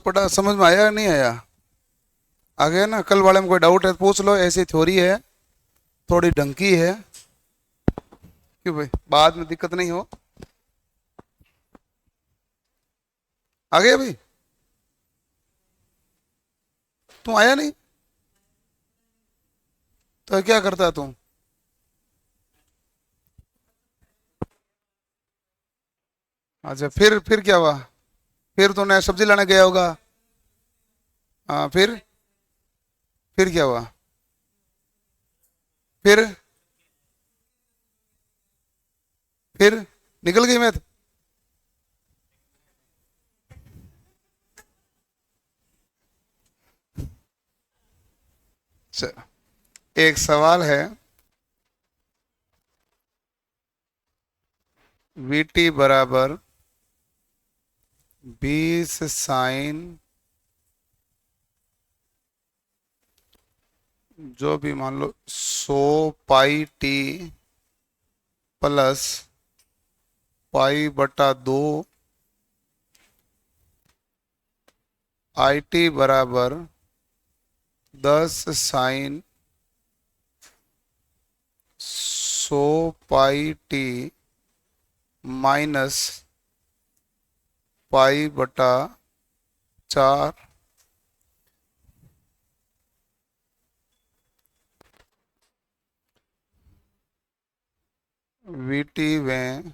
पढ़ा, समझ में आया नहीं आया? आ गया ना? कल वाले में कोई डाउट है तो पूछ लो, ऐसी थ्योरी है, थोड़ी ढंकी है, क्यों भाई, बाद में दिक्कत नहीं हो। आ गया भाई? तू आया नहीं तो क्या करता तू? अच्छा, फिर क्या हुआ? फिर तूने सब्जी लाने गया होगा। हाँ, फिर क्या हुआ? फिर फिर निकल गई मैं तो। एक सवाल है, वीटी बराबर 20 sin, जो भी मान लो 100 π t प्लस π/2 IT बराबर 10 sin 100 π t माइनस π/4 वीटी में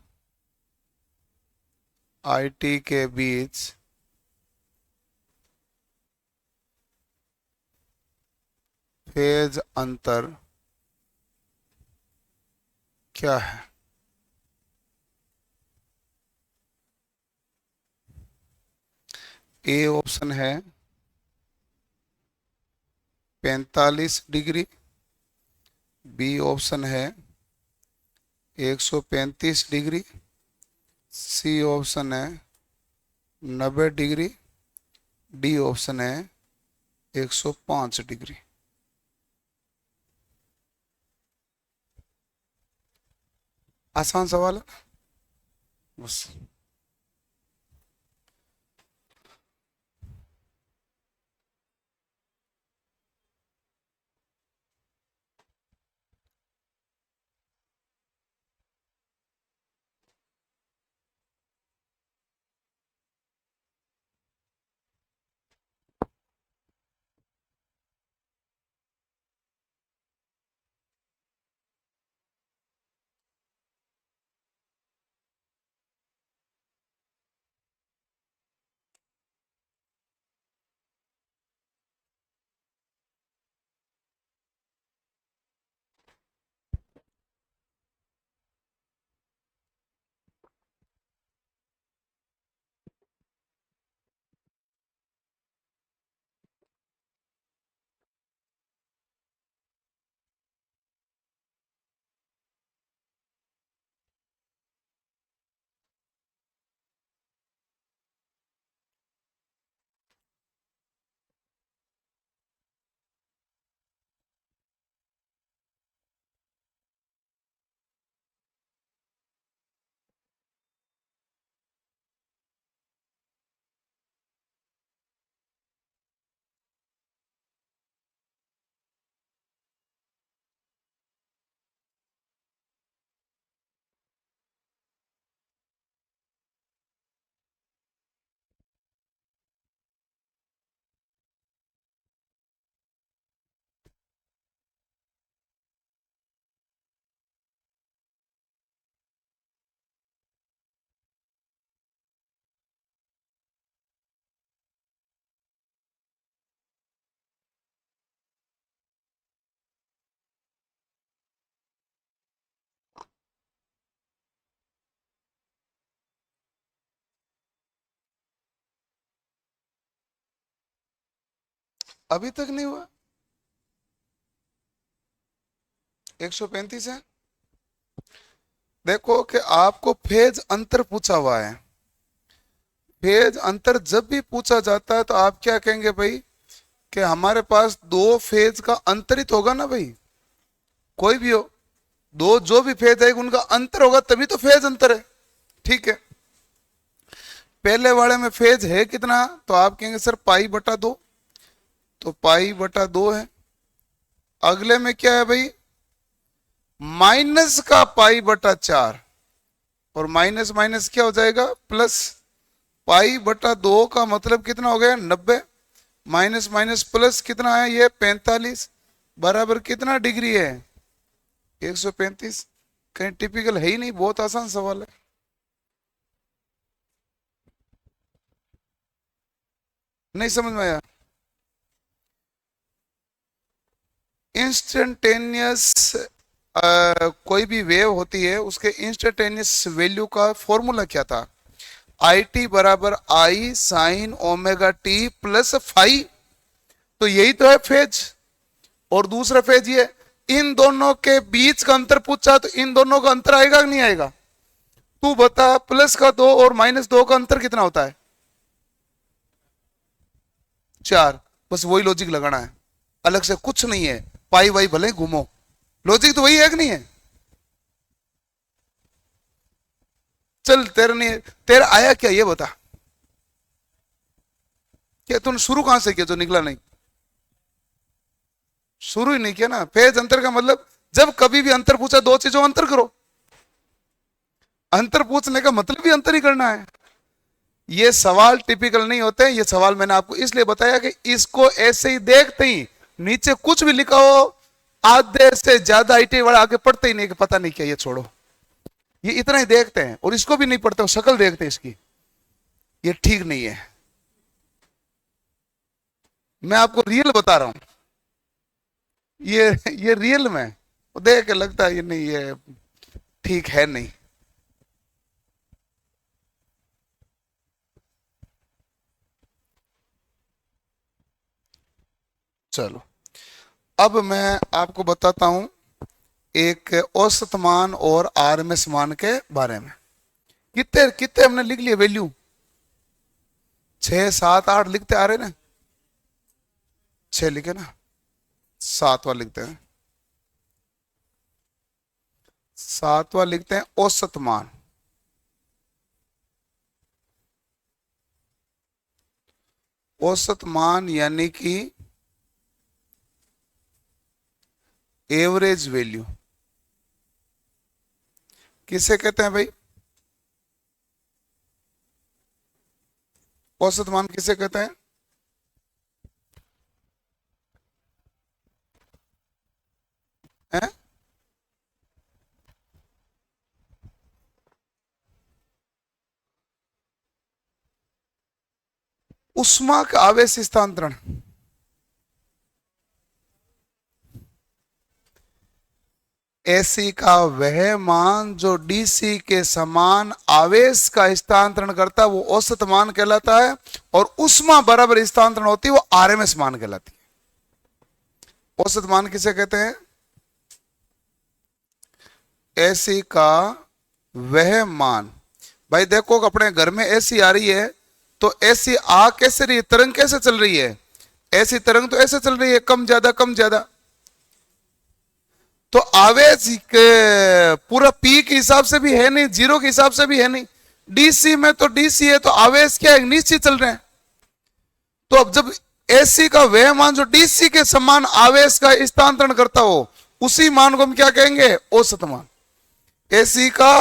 आईटी के बीच फेज अंतर क्या है? ए ऑप्शन है 45 डिग्री, बी ऑप्शन है 135 डिग्री, सी ऑप्शन है 90 डिग्री, डी ऑप्शन है 105 डिग्री। आसान सवाल है बस। अभी तक नहीं हुआ? 135 है। देखो कि आपको फेज अंतर पूछा हुआ है। फेज अंतर जब भी पूछा जाता है तो आप क्या कहेंगे भाई, कि हमारे पास दो फेज का अंतरित होगा ना भाई, कोई भी हो, दो जो भी फेज है उनका अंतर होगा तभी तो फेज अंतर है। ठीक है, पहले वाले में फेज है कितना, तो आप कहेंगे सर पाई बटा दो, तो पाई बटा दो है। अगले में क्या है भाई, माइनस का पाई बटा 4, और माइनस माइनस क्या हो जाएगा प्लस। पाई बटा 2 का मतलब कितना हो गया 90, माइनस माइनस प्लस कितना है ये 45, बराबर कितना डिग्री है 135। कहीं टिपिकल है ही नहीं, बहुत आसान सवाल है। नहीं समझ में आया। इंस्टेंटेनियस कोई भी वेव होती है उसके इंस्टेंटेनियस वैल्यू का फॉर्मूला क्या था, आई टी बराबर I sine omega T plus phi. तो यही तो है फेज। और दूसरा फेज ये, इन दोनों के बीच का अंतर पूछा तो इन दोनों का अंतर आएगा कि नहीं आएगा, तू बता। प्लस का 2 और माइनस 2 का अंतर कितना होता है 4। बस वही लॉजिक लगाना है, अलग से कुछ नहीं है। पाई वाई भले घूमो, लॉजिक तो वही है कि नहीं है। चल तेरा नहीं, तेरा आया क्या ये बता, क्या तूने शुरू कहां से किया जो निकला नहीं। शुरू ही नहीं किया ना। फेज अंतर का मतलब, जब कभी भी अंतर पूछा दो चीजों अंतर करो। अंतर पूछने का मतलब भी अंतर ही करना है। ये सवाल टिपिकल नहीं होते हैं। ये सवाल मैंने आपको इसलिए बताया कि इसको ऐसे ही देखते ही नीचे कुछ भी लिखा हो, आधे से ज्यादा आईटी वाला आगे पढ़ते ही नहीं कि पता नहीं क्या, ये छोड़ो, ये इतना ही देखते हैं और इसको भी नहीं पढ़ते, शक्ल देखते हैं इसकी, ये ठीक नहीं है। मैं आपको रियल बता रहा हूं, ये रियल में देख के लगता है ये नहीं, ये ठीक है नहीं। चलो अब मैं आपको बताता हूं एक औसत मान और आरएमएस मान के बारे में। कितने कितने हमने लिख लिए वैल्यू, 6 7 8 लिखते आ रहे ना। 6 लिखे ना, 7वां लिखते हैं। 7वां लिखते हैं औसत मान। औसत मान यानी कि एवरेज वैल्यू किसे कहते हैं भाई, औसत मान किसे कहते हैं। हैं? उष्मा का आवेश स्थानांतरण। एसी का वह मान जो डीसी के समान आवेश का स्थानांतरण करता है वो औसत मान कहलाता है, और उष्मा बराबर स्थानांतरण होती है वो आरएमएस मान कहलाती है। औसत मान किसे कहते हैं, एसी का वह मान। भाई देखो अपने घर में एसी आ रही है, तो एसी आ कैसे रही है, तरंग कैसे चल रही है, ऐसी तरंग तो ऐसे चल रही है, कम ज्यादा कम ज्यादा। तो आवेश के पूरा पी के हिसाब से भी है नहीं, जीरो के हिसाब से भी है नहीं। डीसी में तो डीसी है तो आवेश क्या है, निश्चित चल रहे हैं। तो अब जब एसी का वह मान जो डीसी के समान आवेश का स्थानांतरण करता हो, उसी मान को हम क्या कहेंगे, औसत मान। एसी का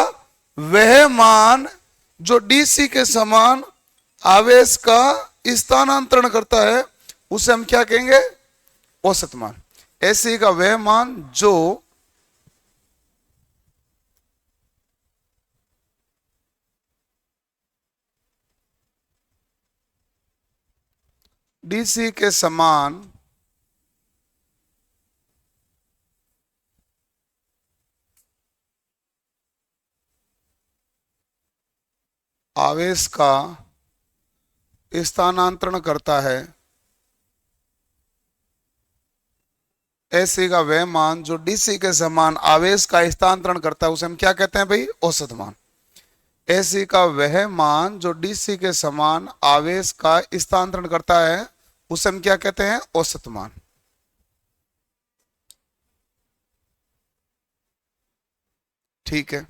वह मान जो डीसी के समान आवेश का स्थानांतरण करता है उसे हम क्या कहेंगे, औसत मान। एसी का वह मान जो डीसी के समान आवेश का स्थानांतरण करता है, एसी का वह मान जो डीसी के समान आवेश का स्थानांतरण करता है उसे हम क्या कहते हैं भाई, औसत मान। एसी का वह मान जो डीसी के समान आवेश का स्थानांतरण करता है उसे हम क्या कहते हैं, औसत मान। ठीक है।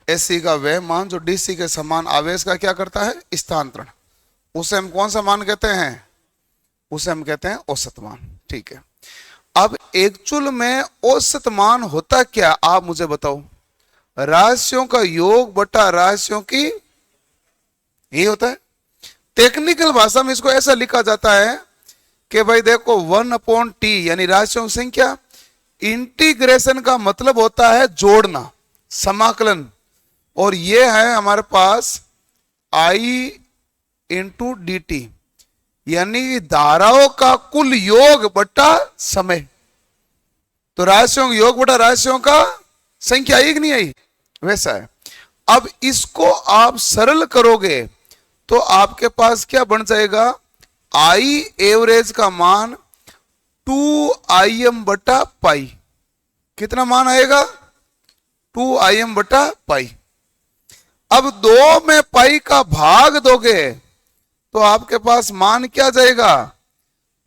एसी का वह मान जो डीसी के समान आवेश का क्या करता है, स्थानांतरण। उसे हम कौन सा मान कहते हैं, उसे हम कहते हैं औसत मान। ठीक है, अब एक्चुअल में औसत मान होता क्या, आप मुझे बताओ। राशियों का योग बटा राशियों की, यही होता है। टेक्निकल भाषा में इसको ऐसा लिखा जाता है कि भाई देखो 1/t यानी राशियों की संख्या, इंटीग्रेशन का मतलब होता है जोड़ना, समाकलन, और ये है हमारे पास I इंटू डी टी, यानी धाराओं का कुल योग बटा समय। तो राशियों का योग बटा राशियों का संख्या आई कि नहीं आई, वैसा है। अब इसको आप सरल करोगे तो आपके पास क्या बन जाएगा, आई एवरेज का मान 2Im बटा पाई। कितना मान आएगा, 2Im बटा पाई। अब 2 में पाई का भाग दोगे तो आपके पास मान क्या जाएगा,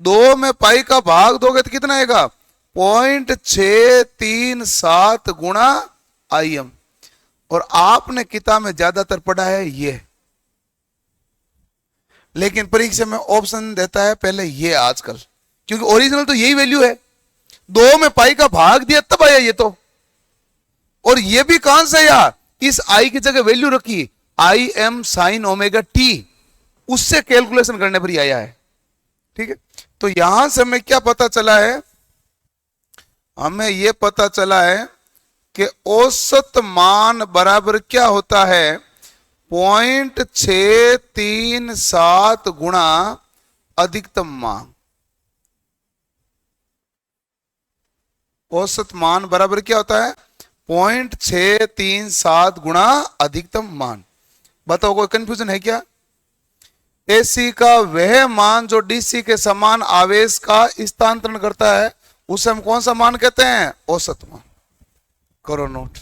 2 में पाई का भाग दोगे तो कितना आएगा, 0.637 गुणा Im। और आपने किताब में ज्यादातर पढ़ा है ये, लेकिन परीक्षा में ऑप्शन देता है पहले ये आजकल, क्योंकि ओरिजिनल तो यही वैल्यू है। 2 में पाई का भाग दिया तब आया ये तो, और ये भी कहां से आया, इस आई की जगह वैल्यू रखी Im sin ओमेगा टी, उससे कैलकुलेशन करने पर ही आया है। ठीक है, तो यहां से हमें क्या पता चला है, हमें यह पता चला है कि औसत मान बराबर क्या होता है, 0.637 गुणा अधिकतम मान। औसत मान बराबर क्या होता है, 0.637 गुणा अधिकतम मान। बताओ कोई कंफ्यूजन है क्या। एसी का वह मान जो डीसी के समान आवेश का स्थानांतरण करता है उसे हम कौन सा मान कहते हैं, औसत मान। करो नोट।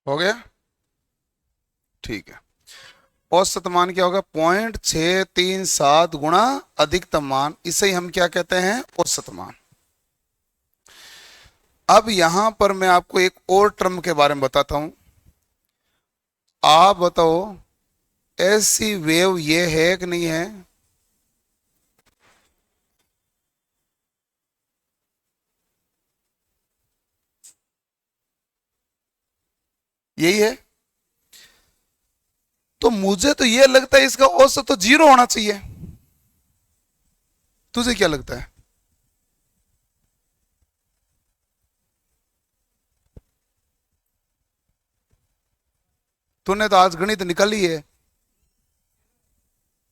हो गया, ठीक है। औसत मान क्या होगा, 0.637 गुणा अधिकतम मान, इसे ही हम क्या कहते हैं, औसत मान। अब यहां पर मैं आपको एक और टर्म के बारे में बताता हूं। आप बताओ ऐसी वेव ये है कि नहीं है, यही है। तो मुझे तो यह लगता है इसका औसत तो 0 होना चाहिए। तुझे क्या लगता है। तूने तो आज गणित निकाली है,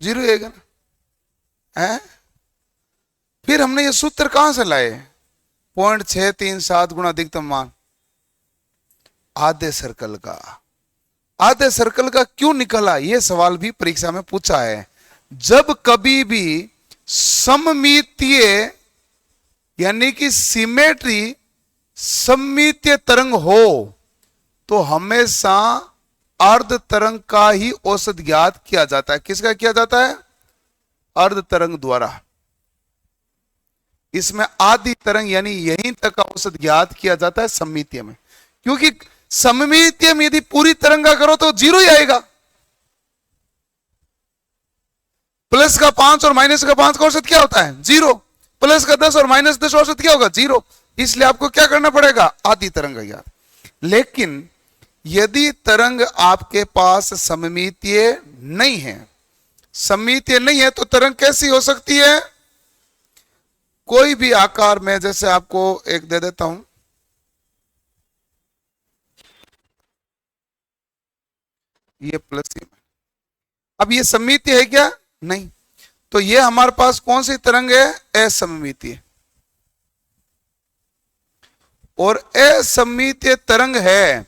0 है ना, है? फिर हमने ये सूत्र कहां से लाए, 0.637 गुणा अधिकतम मान, आधे सर्कल का। आधे सर्कल का क्यों निकला, यह सवाल भी परीक्षा में पूछा है। जब कभी भी सममितीय यानी कि सिमेट्री सममितीय तरंग हो तो हमेशा अर्ध तरंग का ही औसत ज्ञात किया जाता है। किसका किया जाता है? अर्ध तरंग द्वारा। इसमें आधी तरंग यानी यहीं तक का औसत ज्ञात किया जाता है सममितीय में, क्योंकि सममितीय में यदि पूरी तरंग का करो तो जीरो ही आएगा। प्लस का 5 और माइनस का 5 का औसत क्या होता है? जीरो। प्लस का 10 और माइनस 10 औसत क्या होगा? जीरो। इसलिए आपको क्या करना पड़ेगा? आधी तरंग ज्ञात। लेकिन यदि तरंग आपके पास सममितीय नहीं है, सममितीय नहीं है तो तरंग कैसी हो सकती है? कोई भी आकार में, जैसे आपको एक दे देता हूं, ये प्लस ये। अब ये सममितीय है क्या? नहीं। तो ये हमारे पास कौन सी तरंग है? असममितीय। और असममितीय तरंग है,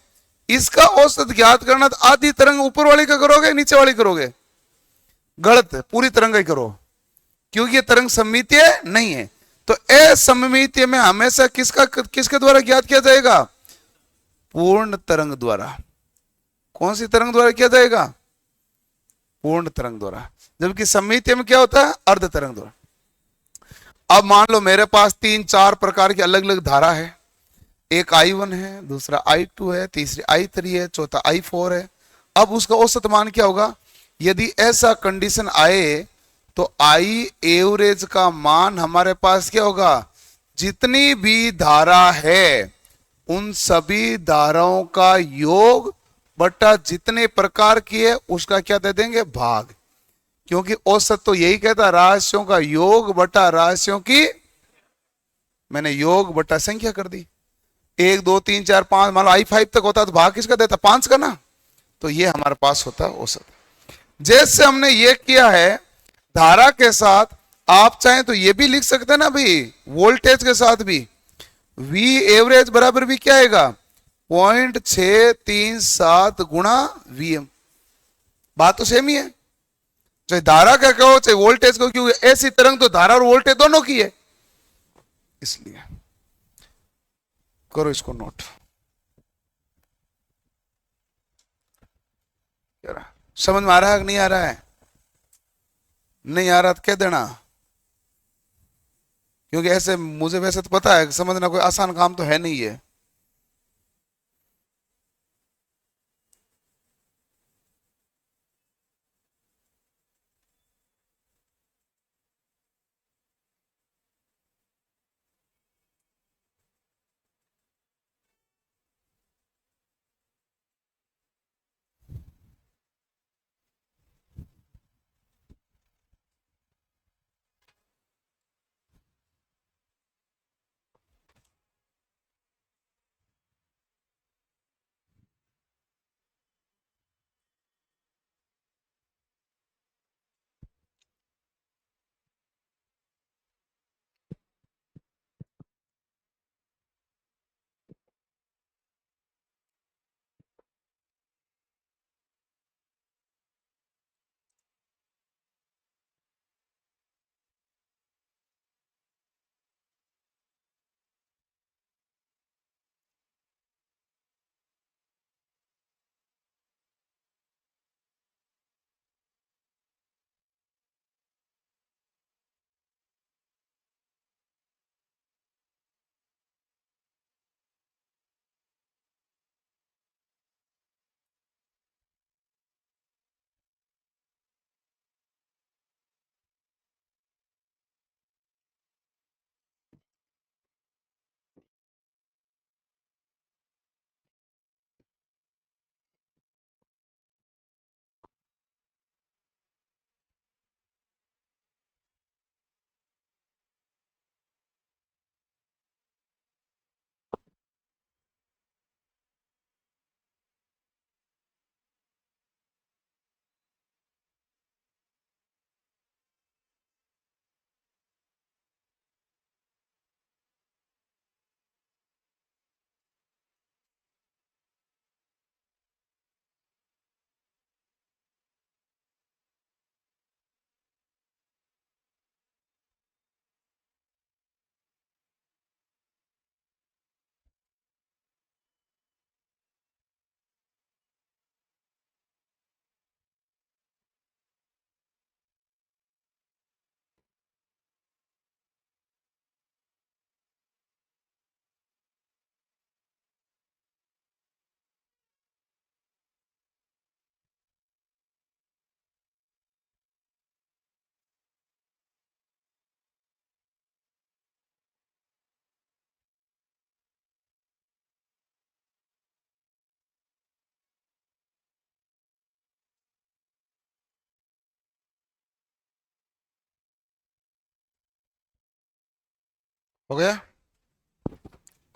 इसका औसत ज्ञात करना तो आधी तरंग ऊपर वाली का करोगे नीचे वाली करोगे? गलत, पूरी तरंग ही करो, क्योंकि ये तरंग सममितीय नहीं है। तो असममितीय में हमेशा किसके द्वारा ज्ञात किया जाएगा? पूर्ण तरंग द्वारा। कौन सी तरंग द्वारा किया जाएगा? पूर्ण तरंग द्वारा। जबकि सममितीय में क्या होता है? अर्ध तरंग द्वारा। अब मान लो मेरे पास 3-4 प्रकार की अलग अलग धारा है। एक I1 है, दूसरा I2 है, तीसरी I3 है, चौथा I4 है। अब उसका औसत मान क्या होगा? यदि ऐसा कंडीशन आए तो आई एवरेज का मान हमारे पास क्या होगा? जितनी भी धारा है उन सभी धाराओं का योग बटा जितने प्रकार की है उसका क्या दे देंगे? भाग। क्योंकि औसत तो यही कहता, राशियों का योग बटा राशियों की, मैंने योग बटा संख्या कर दी। 1 2 3 4 5, मान लो I5 तक होता तो भाग किसका देता? 5 का ना। तो ये हमारे पास होता औसत। जैसे हमने ये किया है धारा के साथ, आप चाहें तो ये भी लिख सकते हैं ना भाई, वोल्टेज के साथ भी। V एवरेज बराबर भी क्या आएगा? 0.637 गुणा VM। बात तो सेम ही है, चाहे धारा का कहो चाहे वोल्टेज को, क्योंकि ऐसी तरंग तो धारा और वोल्टेज दोनों की है। इसलिए करो इसको नोट। समझ में आ रहा है कि नहीं आ रहा है? नहीं आ रहा तो कह देना, क्योंकि ऐसे मुझे वैसे तो पता है समझना कोई आसान काम तो है नहीं है। हो गया,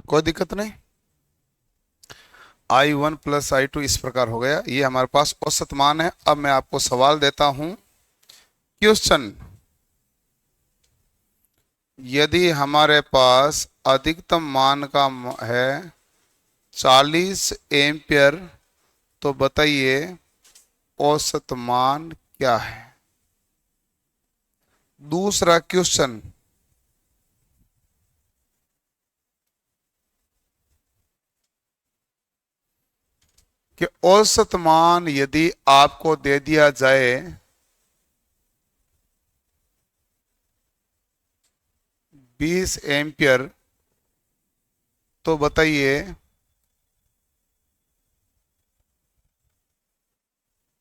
कोई दिक्कत नहीं। I1 प्लस I2 इस प्रकार हो गया, ये हमारे पास औसत मान है। अब मैं आपको सवाल देता हूं, क्वेश्चन, यदि हमारे पास अधिकतम मान का है 40 एम्पियर, तो बताइए औसत मान क्या है। दूसरा क्वेश्चन, कि औसत मान यदि आपको दे दिया जाए 20 एम्पियर, तो बताइए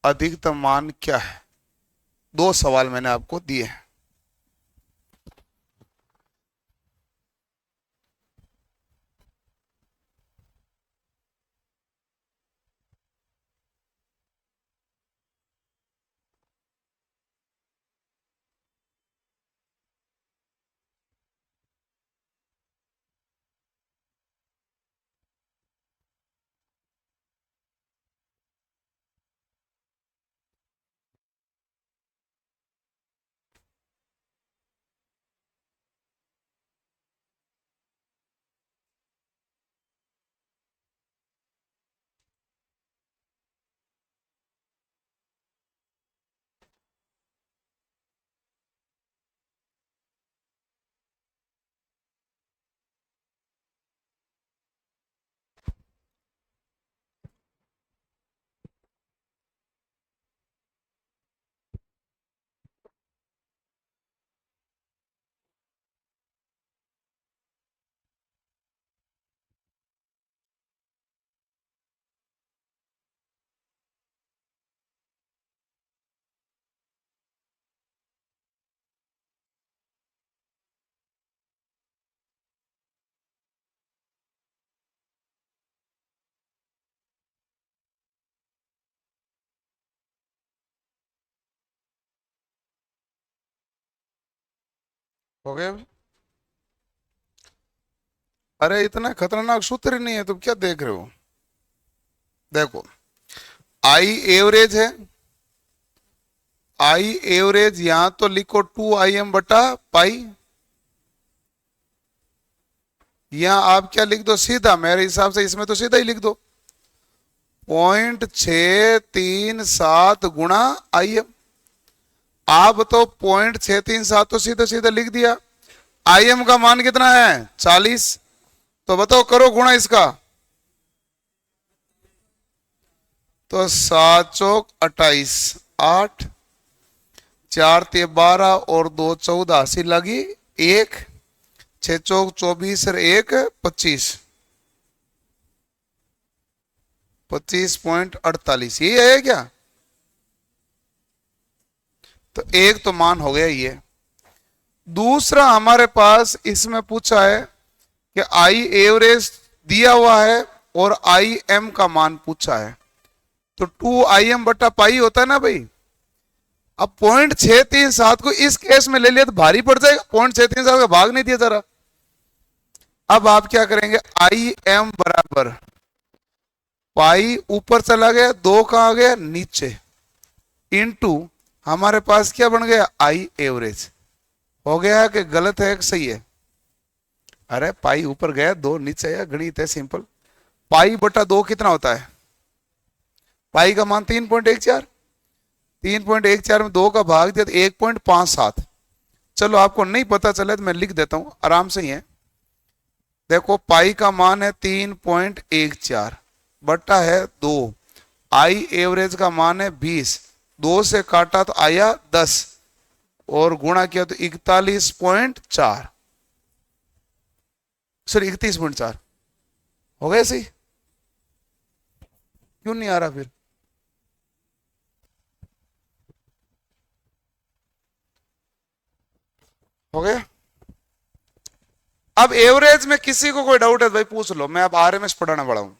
अधिकतम मान क्या है। दो सवाल मैंने आपको दिए हैं। हो गया। अरे इतना खतरनाक सूत्र ही नहीं है, तुम क्या देख रहे हो। देखो, आई एवरेज है, आई एवरेज यहां तो लिखो 2Im बटा पाई, यहां आप क्या लिख दो सीधा, मेरे हिसाब से इसमें तो सीधा ही लिख दो 0.637 गुणा Im। आप तो 0.637 तो सीधा सीधा लिख दिया। Im का मान कितना है 40, तो बताओ करो गुणा इसका, तो 7 चौक 28, 8 4 ते 12 और 2 14, अस्सी लगी 1, 6 चौक 24 और 1 25, 25.48, ये है क्या। तो एक तो मान हो गया ये। दूसरा हमारे पास इसमें पूछा है कि आई एवरेज दिया हुआ है और आई एम का मान पूछा है, तो 2Im बटा पाई होता है ना भाई। अब 0.637 को इस केस में ले लिया तो भारी पड़ जाएगा, 0.637 का भाग नहीं दिया जा रहा। अब आप क्या करेंगे, आई एम बराबर पाई ऊपर चला गया, दो कहां आ गया नीचे, इनटू हमारे पास क्या बन गया आई एवरेज। हो गया कि गलत है कि सही है। अरे पाई ऊपर गया, दो नीचे आया, गणित है सिंपल। पाई बटा दो कितना होता है, पाई का मान 3.14, 3.14 में दो का भाग दिया तो 1.57। चलो आपको नहीं पता चले तो मैं लिख देता हूं, आराम से ही है। देखो पाई का मान है 3.14 बटा है 2, आई एवरेज का मान है 20, 2 से काटा तो आया 10 और गुणा किया तो 41.4, सॉरी 31.4 हो गया सही। क्यों नहीं आ रहा फिर, हो गया। अब एवरेज में किसी को कोई डाउट है भाई पूछ लो, मैं अब आरएमएस पढ़ाना पड़ा हूं।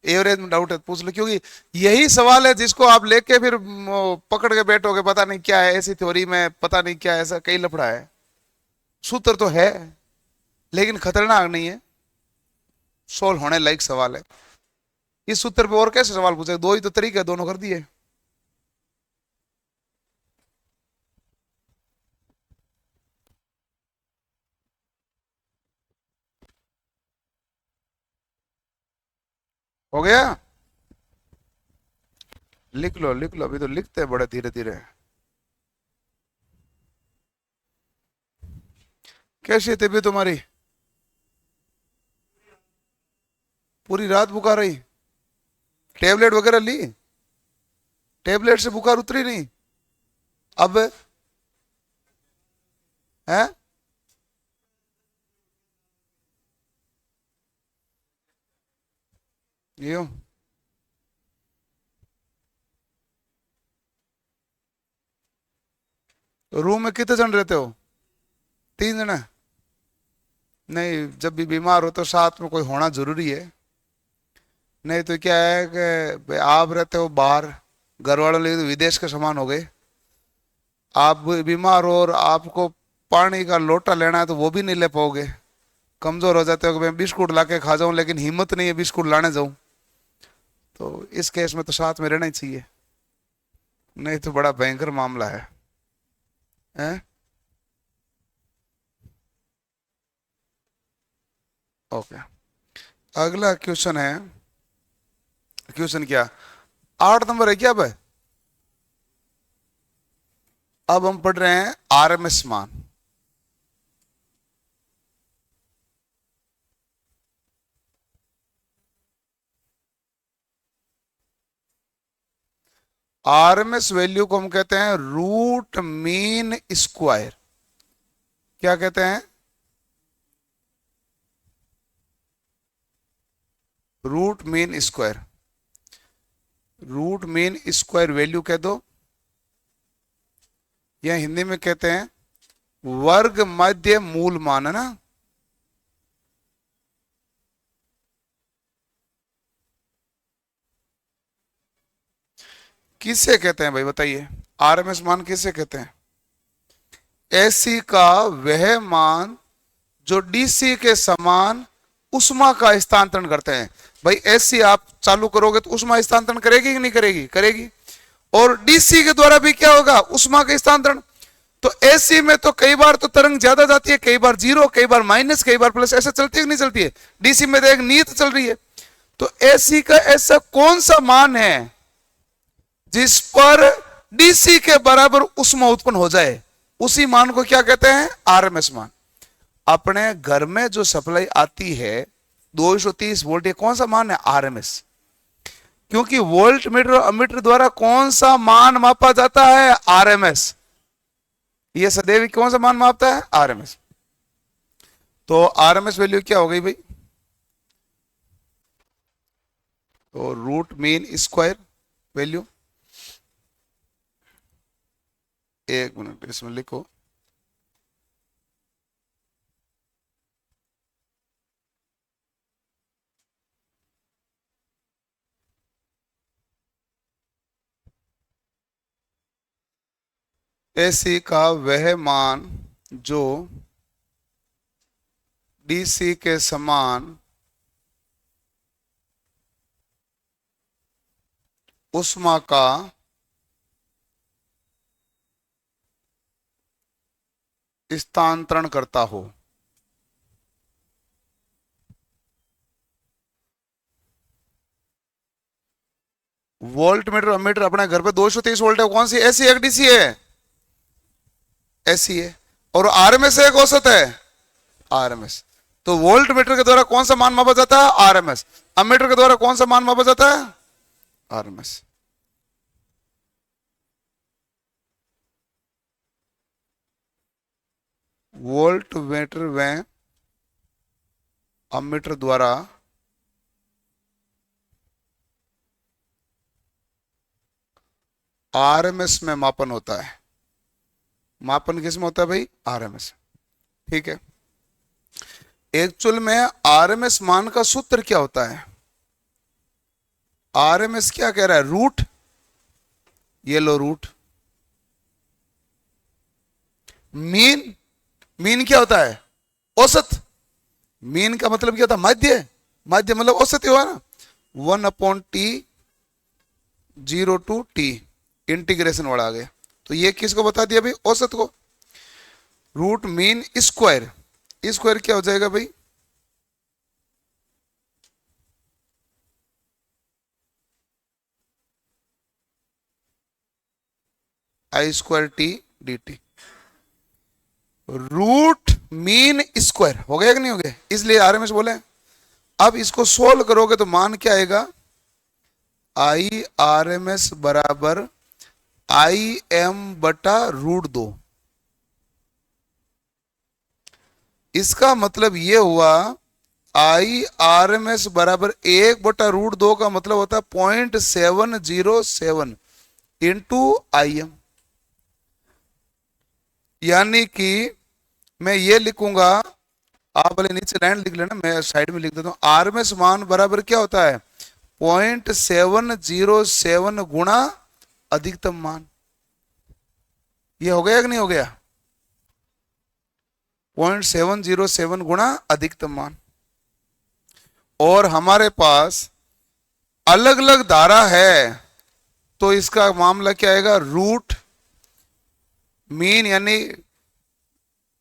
एवरेज में डाउट है पूछ लो, क्योंकि यही सवाल है जिसको आप लेके फिर पकड़ के बैठोगे, पता नहीं क्या है ऐसी थ्योरी में, पता नहीं क्या है, ऐसा कई लफड़ा है। सूत्र तो है लेकिन खतरनाक नहीं है, सोल्व होने लायक सवाल है। इस सूत्र पे और कैसे सवाल पूछे, दो ही तो तरीके दोनों कर दिए। हो गया, लिख लो लिख लो, अभी तो लिखते हैं बड़े धीरे धीरे। कैसी है तबीयत तुम्हारी? पूरी रात बुखार रही? टेबलेट वगैरह ली? टेबलेट से बुखार उतरी नहीं? अब है? यूं? तो रूम में कितने जन रहते हो? 3 जने? नहीं, जब भी बीमार हो तो साथ में कोई होना जरूरी है। नहीं तो क्या है कि भाई आप रहते हो बाहर, घर वालों लिए तो विदेश के समान हो गए। आप बीमार हो और आपको पानी का लोटा लेना है तो वो भी नहीं ले पाओगे। कमजोर हो जाते हो कि मैं बिस्कुट ला के खा जाऊं, लेकिन हिम्मत नहीं है बिस्कुट लाने जाऊं। तो इस केस में तो साथ में रहना ही चाहिए, नहीं तो बड़ा भयंकर मामला है। हैं? ओके, अगला क्वेश्चन है। क्वेश्चन क्या, 8 नंबर है क्या? अब हम पढ़ रहे हैं आरएमएस मान। आरएमएस वैल्यू को हम कहते हैं रूट मीन स्क्वायर। क्या कहते हैं? Root mean square. Root mean square value कह दो, या हिंदी में कहते हैं वर्ग मध्य मूल मान, है ना। किसे कहते हैं भाई बताइए, आरएमएस मान किसे कहते हैं? एसी का वह मान जो डीसी के समान उष्मा का स्थानांतरण करते हैं। भाई एसी आप चालू करोगे तो उष्मा स्थानांतरण करेगी कि नहीं करेगी? करेगी। और डीसी के द्वारा भी क्या होगा? उष्मा का स्थानांतरण। तो एसी में तो कई बार तो तरंग ज्यादा जाती है, कई बार जीरो, कई बार माइनस, कई बार प्लस, ऐसा चलती है कि नहीं चलती है? डीसी में तो एक नियत चल रही है। तो एसी का ऐसा कौन सा मान है जिस पर डीसी के बराबर उष्मा उत्पन्न हो जाए? उसी मान को क्या कहते हैं? आरएमएस मान। अपने घर में जो सप्लाई आती है 230 वोल्ट, ये कौन सा मान है? आरएमएस। क्योंकि वोल्ट मीटर और अमीटर द्वारा कौन सा मान मापा जाता है? आरएमएस। ये सदैव कौन सा मान मापता है? आरएमएस। तो आरएमएस वैल्यू क्या हो गई भाई? तो रूट मीन स्क्वायर वैल्यू, एक मिनट इसमें लिखो, एसी का वह मान जो डीसी के समान उष्मा का स्थानांतरण करता हो। वोल्ट मीटर अमीटर अपने घर पे 230 वोल्ट है, कौन सी? एसी एक डीसी है? एसी है। और आरएमएस एक औसत है? आरएमएस। तो वोल्ट मीटर के द्वारा कौन सा मान मापा जाता है? आरएमएस। अमीटर के द्वारा कौन सा मान मापा जाता है? आरएमएस। वोल्ट मीटर व अमीटर द्वारा आरएमएस में मापन होता है। मापन किस में होता है भाई? आरएमएस। ठीक है। एक्चुअल में आरएमएस मान का सूत्र क्या होता है? आरएमएस क्या कह रहा है? रूट, ये लो रूट, मीन मीन क्या होता है? औसत। मीन का मतलब क्या होता है? माध्य। माध्य मतलब औसत ही हुआ ना। 1/t 0 to t integration word आ गया। तो ये किसको बता दिया भाई? औसत को। रूट मीन स्क्वायर, स्क्वायर क्या हो जाएगा भाई? I²t/dt। रूट मीन स्क्वायर हो गया कि नहीं हो गया? इसलिए आरएमएस बोले। अब इसको सोल्व करोगे तो मान क्या आएगा? IRMS बराबर IM/√2। इसका मतलब ये हुआ IRMS बराबर 1/√2 का मतलब होता है 0.707 इंटू IM। यानी कि मैं ये लिखूंगा, आप भले नीचे लाइन लिख लेना, मैं साइड में लिख देता हूं। आरएमएस मान बराबर क्या होता है? 0.707 गुणा अधिकतम मान। ये हो गया कि नहीं हो गया? 0.707 गुणा अधिकतम मान। और हमारे पास अलग अलग धारा है तो इसका मामला क्या आएगा? रूट मीन यानी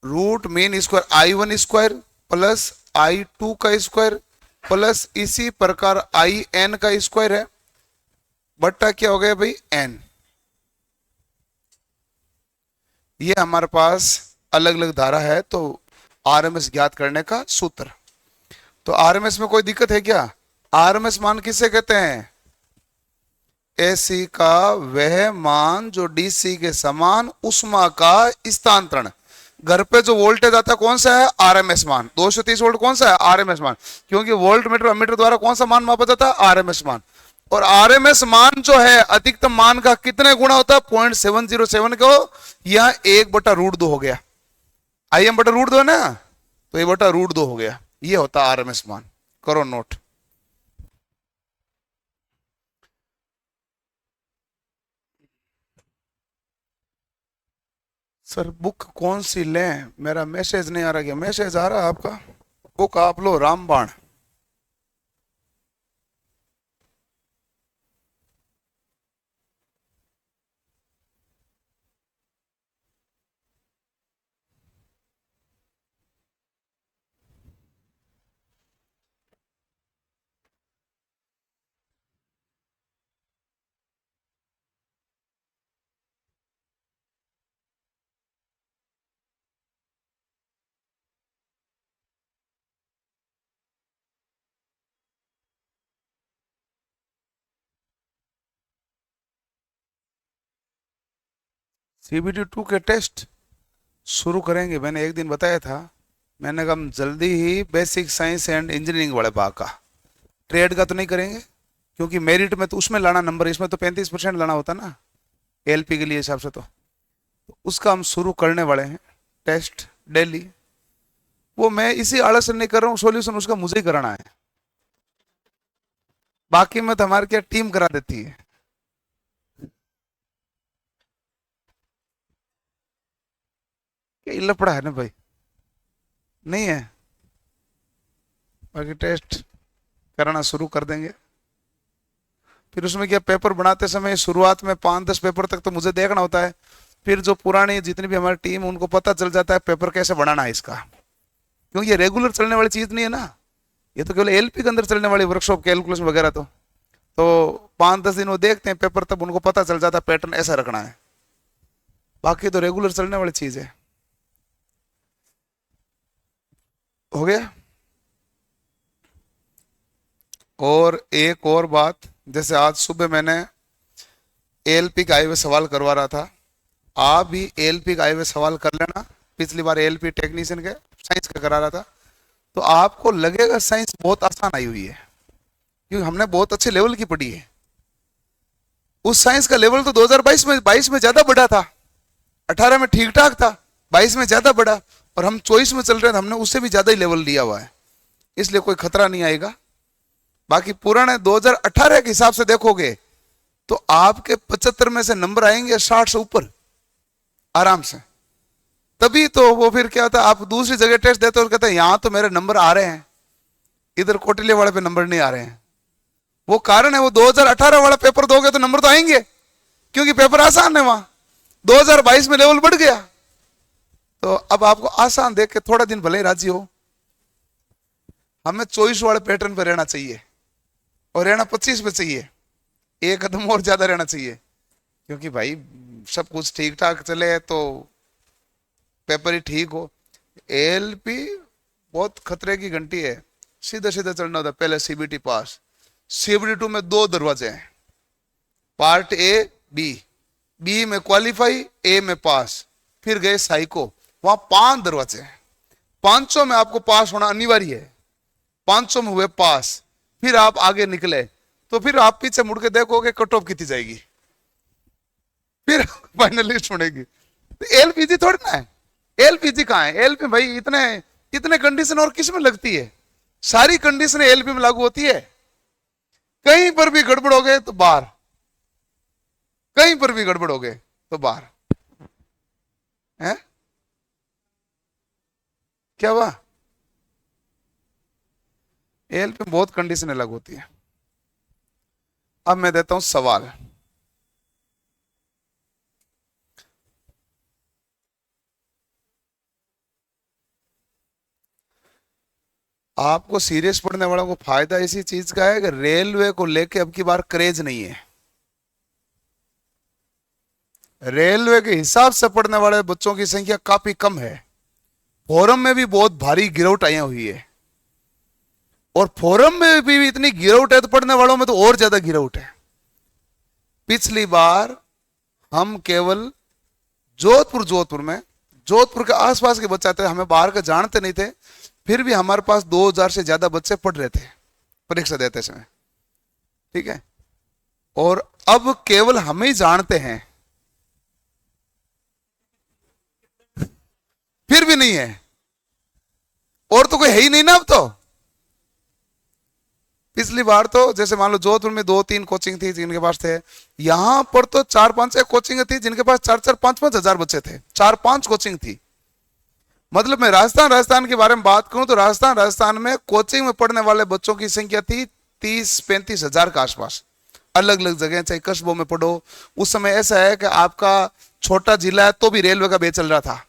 root mean square I1² plus I2 का स्क्वायर प्लस इसी प्रकार IN का स्क्वायर है बट्टा क्या हो गया भाई? n। ये हमारे पास अलग अलग धारा है तो आरएमएस ज्ञात करने का सूत्र। तो आरएमएस में कोई दिक्कत है क्या? आरएमएस मान किसे कहते हैं? एसी का वह मान जो डीसी के समान उष्मा का स्थानांतरण। घर पे जो वोल्टेज आता है कौन सा है? आरएमएस मान। 230 वोल्ट कौन सा है? आरएमएस मान। क्योंकि वोल्ट मीटर अमीटर द्वारा कौन सा मान मापा जाता है? आरएमएस मान। और आरएमएस मान जो है अधिकतम मान का कितने गुणा होता है? 0.707 को यह 1/√2 हो गया। IM/√2 है ना, तो 1/√2 हो गया। ये होता है आरएमएस मान। करो नोट। सर बुक कौन सी लें? मेरा मैसेज नहीं आ रहा। क्या मैसेज आ रहा है आपका? बुक आप लो, रामबाण। CBT 2 के टेस्ट शुरू करेंगे। मैंने एक दिन बताया था, मैंने कहा हम जल्दी ही बेसिक साइंस एंड इंजीनियरिंग वाले भाग का, ट्रेड का तो नहीं करेंगे क्योंकि मेरिट में तो उसमें लाना नंबर, इसमें तो 35% लाना होता ना एलपी के लिए हिसाब से। तो उसका हम शुरू करने वाले हैं टेस्ट डेली। वो मैं इसी आलस से नहीं कर रहा हूँ, सॉल्यूशन उसका मुझे ही कराना है। बाकी में तो हमारे क्या टीम करा देती है। क्या लफड़ा है ना भाई? नहीं है। बाकी टेस्ट कराना शुरू कर देंगे। फिर उसमें क्या, पेपर बनाते समय शुरुआत में 5-10 पेपर तक तो मुझे देखना होता है। फिर जो पुरानी जितनी भी हमारी टीम, उनको पता चल जाता है पेपर कैसे बनाना है इसका। क्योंकि ये रेगुलर चलने वाली चीज नहीं है ना, ये तो केवल एलपी के अंदर चलने वाली वर्कशॉप, कैलकुलेशन वगैरह। तो 5-10 दिन वो देखते हैं पेपर, तब उनको पता चल जाता है पैटर्न ऐसा रखना है। बाकी तो रेगुलर चलने वाली चीज है। हो गया। और एक और बात, जैसे आज सुबह मैंने एएलपी का आए हुए सवाल करवा रहा था, आप भी एएलपी का आए हुए सवाल कर लेना। पिछली बार एएलपी टेक्नीशियन के साइंस का करा रहा था, तो आपको लगेगा साइंस बहुत आसान आई हुई है क्योंकि हमने बहुत अच्छे लेवल की पढ़ी है। उस साइंस का लेवल तो 2022 में ज्यादा बढ़ा था। 18 में ठीक ठाक था, 22 में ज्यादा बढ़ा, और हम 24 में चल रहे थे, हमने उससे भी ज्यादा ही लेवल लिया हुआ है। इसलिए कोई खतरा नहीं आएगा। बाकी पुराने 2018 के हिसाब से देखोगे तो आपके 75 में से नंबर आएंगे 60 से ऊपर आराम से। तभी तो वो फिर क्या होता है, आप दूसरी जगह टेस्ट देते हो और कहते हैं यहां तो मेरे नंबर आ रहे हैं, इधर कोटिले वाले पे नंबर नहीं आ रहे हैं। वो कारण है, वो 2018 वाला पेपर दोगे तो नंबर तो आएंगे, क्योंकि पेपर आसान है वहां। 2022 में लेवल बढ़ गया, तो अब आपको आसान देख के थोड़ा दिन भले ही राजी हो। हमें 24 वाले पैटर्न पे रहना चाहिए, और रहना 25 पे चाहिए, एक कदम और ज्यादा रहना चाहिए, क्योंकि भाई सब कुछ ठीक ठाक चले तो पेपर ही ठीक हो। एएलपी बहुत खतरे की घंटी है, सीधा सीधा चढ़ना होता है। पहले सीबीटी पास, सीबीटी 2 में 2 दरवाजे हैं, पार्ट ए बी, बी में क्वालिफाई, ए में पास, फिर गए साइको, वहां 5 दरवाजे हैं, पांचों में आपको पास होना अनिवार्य है। 500 में हुए पास, फिर आप आगे निकले, तो फिर आप पीछे मुड़ के देखोगे कट ऑफ कितनी जाएगी, फिर फाइनल लिस्ट बनेगी। तो एलपीजी थोड़ी ना है, एलपीजी कहाँ है? एलपी भाई इतने इतने कंडीशन और किस में लगती है? सारी कंडीशन एलपी में लागू होती है। कहीं पर भी गड़बड़ हो गए तो बाहर, कहीं पर भी गड़बड़ हो गए तो बाहर है। क्या हुआ? एलपी में बहुत कंडीशन अलग होती है। अब मैं देता हूं सवाल। आपको सीरियस पढ़ने वालों को फायदा इसी चीज का है कि रेलवे को लेके अब की बार क्रेज नहीं है। रेलवे के हिसाब से पढ़ने वाले बच्चों की संख्या काफी कम है। फोरम में भी बहुत भारी गिरावट आई हुई है, और फोरम में भी इतनी गिरावट है तो पढ़ने वालों में तो और ज्यादा गिरावट है। पिछली बार हम केवल जोधपुर में, जोधपुर के आसपास के बच्चे थे, हमें बाहर के जानते नहीं थे, फिर भी हमारे पास 2000 से ज्यादा बच्चे पढ़ रहे थे परीक्षा देते समय, ठीक है। और अब केवल हम ही जानते हैं, फिर भी नहीं है, और तो कोई है ही नहीं ना अब तो। पिछली बार तो जैसे मान लो जोधपुर में 2-3 कोचिंग थी जिनके पास थे, यहां पर तो 4-5 कोचिंग थी जिनके पास 4-4 5-5 हजार बच्चे थे, 4-5 कोचिंग थी। मतलब मैं राजस्थान के बारे में बात करूं तो राजस्थान में कोचिंग में पढ़ने वाले बच्चों की संख्या थी 30-35 हजार के आसपास, अलग अलग जगह, चाहे कस्बों में पढ़ो। उस समय ऐसा है कि आपका छोटा जिला है तो भी रेलवे का बैच चल रहा था,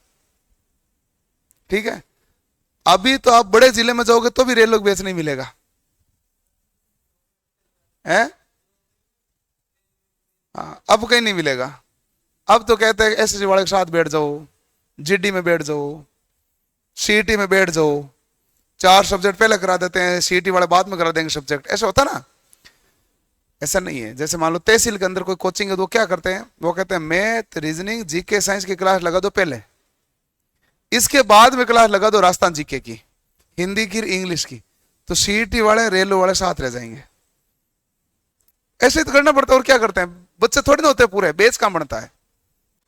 ठीक है। अभी तो आप बड़े जिले में जाओगे तो भी रेलवे का बैच नहीं मिलेगा है। हाँ, अब कहीं नहीं मिलेगा। अब तो कहते हैं एसएससी वाले के साथ बैठ जाओ, जीडी में बैठ जाओ, सीईटी में बैठ जाओ, 4 सब्जेक्ट पहले करा देते हैं, सीईटी वाले बाद में करा देंगे सब्जेक्ट, ऐसा होता ना। ऐसा नहीं है। जैसे मान लो तहसील के अंदर कोई कोचिंग है तो वो क्या करते हैं, वो कहते हैं मैथ रीजनिंग जीके साइंस की क्लास लगा दो पहले, इसके बाद में क्लास लगा दो राजस्थान जीके की, हिंदी की, इंग्लिश की, तो सीईटी वाले रेलवे वाले साथ रह जाएंगे। ऐसे तो करना पड़ता है। और क्या करते हैं, बच्चे थोड़ी ना होते पूरे, बेच काम बनता है,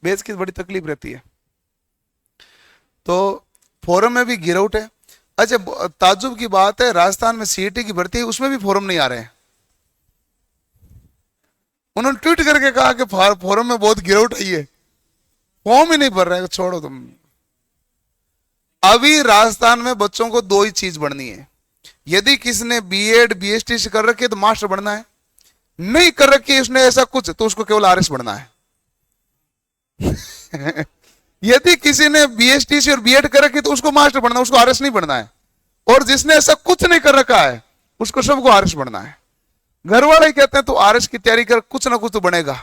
बेच की बड़ी तकलीफ रहती है। तो फोरम में भी गिरावट है। अच्छा, ताज्जुब की बात है, राजस्थान में सीईटी की भर्ती है उसमें भी फोरम नहीं आ रहे हैं। उन्होंने ट्वीट करके कहा कि फोरम में बहुत गिरावट आई है, फॉर्म ही नहीं भर रहे, छोड़ो तुम। अभी राजस्थान में बच्चों को 2 ही चीज बढ़नी है, यदि किसी ने बीएड बीएसटी से कर रखी है तो मास्टर बनना है, नहीं कर रखी है उसने ऐसा कुछ तो उसको केवल आरएस बनना है। यदि किसी ने बीएसटी से और बीएड कर रखी तो उसको मास्टर बनना है, उसको आरएस नहीं बनना है। और जिसने ऐसा कुछ नहीं कर रखा है उसको सबको आरएस बनना है। घर वाले कहते हैं तो आरएस की तैयारी कर, कुछ ना कुछ तो बनेगा।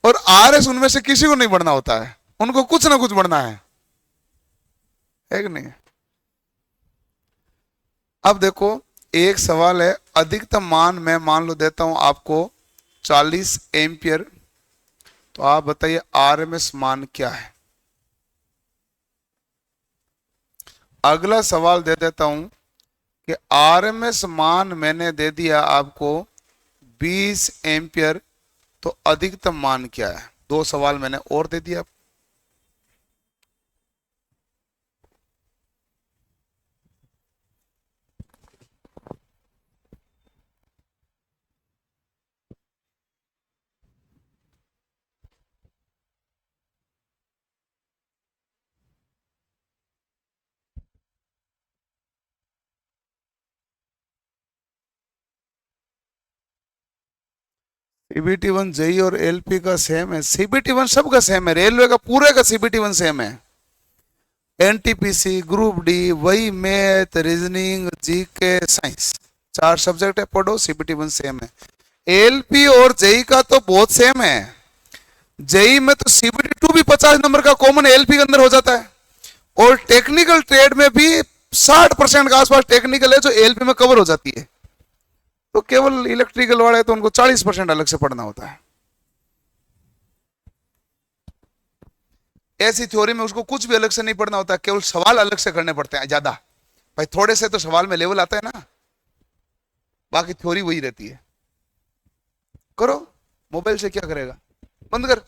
और आरएस उनमें से किसी को नहीं बनना होता है, उनको कुछ ना कुछ बनना है कि नहीं। अब देखो, एक सवाल है, अधिकतम मान मैं मान लो देता हूं आपको 40 एम्पियर, तो आप बताइए आरएमएस मान क्या है। अगला सवाल दे देता हूं कि आरएमएस मान मैंने दे दिया आपको 20 एम्पियर, तो अधिकतम मान क्या है। 2 सवाल मैंने और दे दिया। सीबीटी 1 जेई और एलपी का सेम है? सीबीटी 1 सबका सेम है, रेलवे का पूरे का सीबीटी 1 सेम है। एनटीपीसी, ग्रुप डी, वही math, reasoning, GK, science, 4 subject है, पढ़ो, सीबीटी 1 सेम है। एलपी और जेई का तो बहुत सेम है। जेई में तो सीबीटी 2 भी 50 नंबर का कॉमन एलपी के अंदर हो जाता है, और टेक्निकल ट्रेड में भी 60% के आसपास टेक्निकल है जो एलपी में कवर हो जाती है। तो केवल इलेक्ट्रिकल वाले तो उनको 40% अलग से पढ़ना होता है। ऐसी थ्योरी में उसको कुछ भी अलग से नहीं पढ़ना होता, केवल सवाल अलग से करने पड़ते हैं ज्यादा। भाई थोड़े से तो सवाल में लेवल आता है ना, बाकी थ्योरी वही रहती है। करो, मोबाइल से क्या करेगा, बंद कर।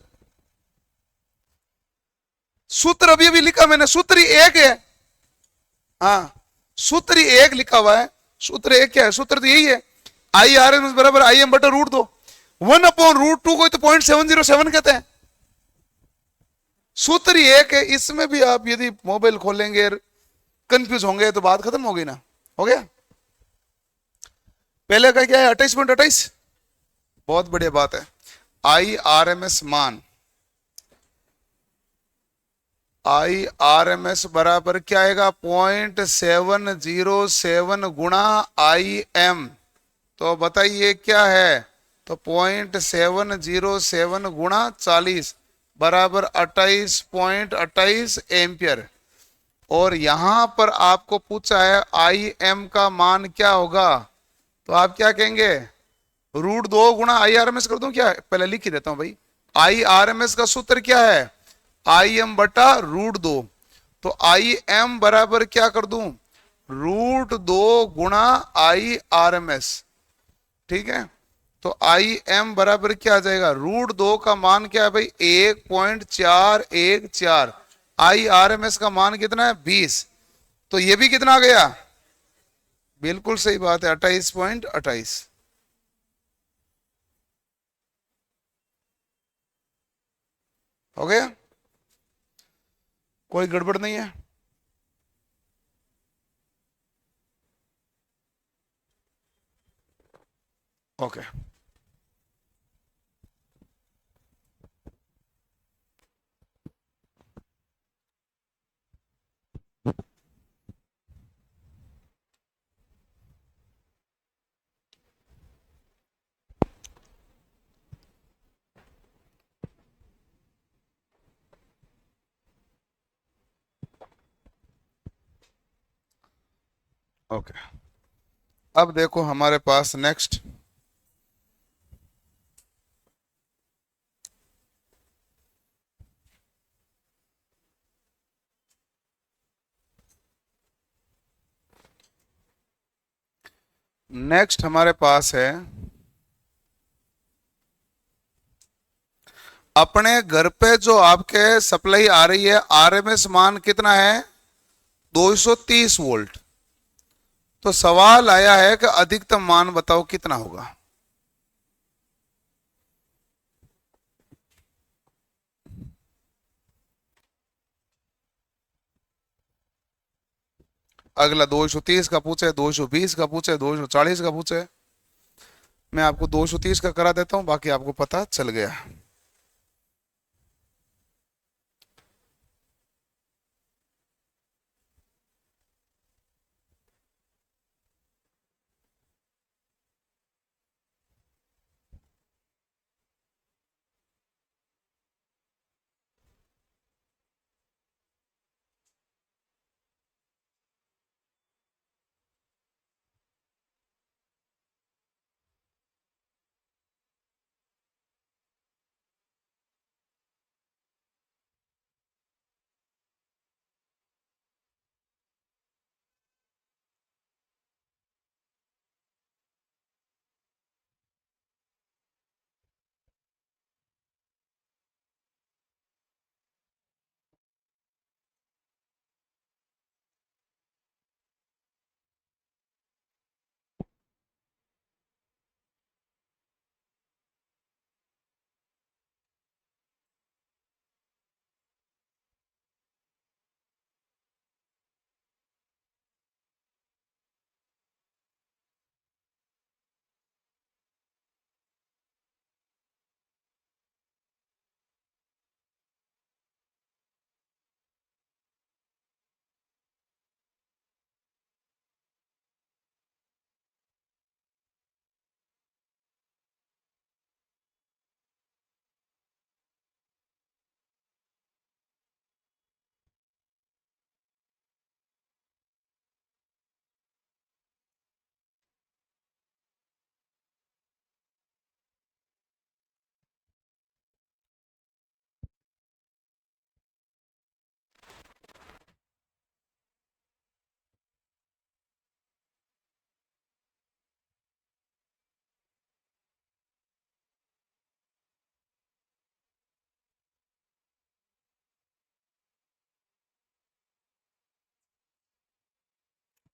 सूत्र अभी अभी लिखा मैंने, सूत्र ही एक है। हाँ, सूत्र ही एक लिखा हुआ है। सूत्र एक क्या है? सूत्र तो यही है, आई आर एम बराबर आई एम बटा रूट 2, 1/√2 को तो 0.707 कहते हैं। सूत्र ही एक है। इसमें भी आप यदि मोबाइल खोलेंगे, कंफ्यूज होंगे, तो बात खत्म हो गई ना, हो गया। पहले का क्या है? 28.28। बहुत बढ़िया बात है। आई आर एम एस मान, आई आर एम एस बराबर क्या आएगा? 0.707 गुणा आई एम। तो बताइए क्या है? तो 0.707 गुणा 40 बराबर 28.28 एम्पियर। और यहां पर आपको पूछा है आई एम का मान क्या होगा, तो आप क्या कहेंगे? √2 गुणा आई आर एम एस कर दूं क्या? पहले लिख ही देता हूं भाई। आई आर एम एस का सूत्र क्या है? आई एम बटा √2। तो आई एम बराबर क्या कर दूं? √2 गुणा आई आर एम एस। ठीक है, तो आई एम बराबर क्या आ जाएगा? √2 का मान क्या है भाई? 1.414। आई आर एम एस का मान कितना है? 20। तो ये भी कितना आ गया? बिल्कुल सही बात है, 28.28। हो गया, कोई गड़बड़ नहीं है। Okay, okay. अब देखो हमारे पास नेक्स्ट, नेक्स्ट हमारे पास है, अपने घर पे जो आपके सप्लाई आ रही है, आरएमएस मान कितना है? 230 वोल्ट। तो सवाल आया है कि अधिकतम मान बताओ कितना होगा। अगला 230 का पूछे, 220 का पूछे, 240 का पूछे। मैं आपको 230 का करा देता हूं, बाकी आपको पता चल गया।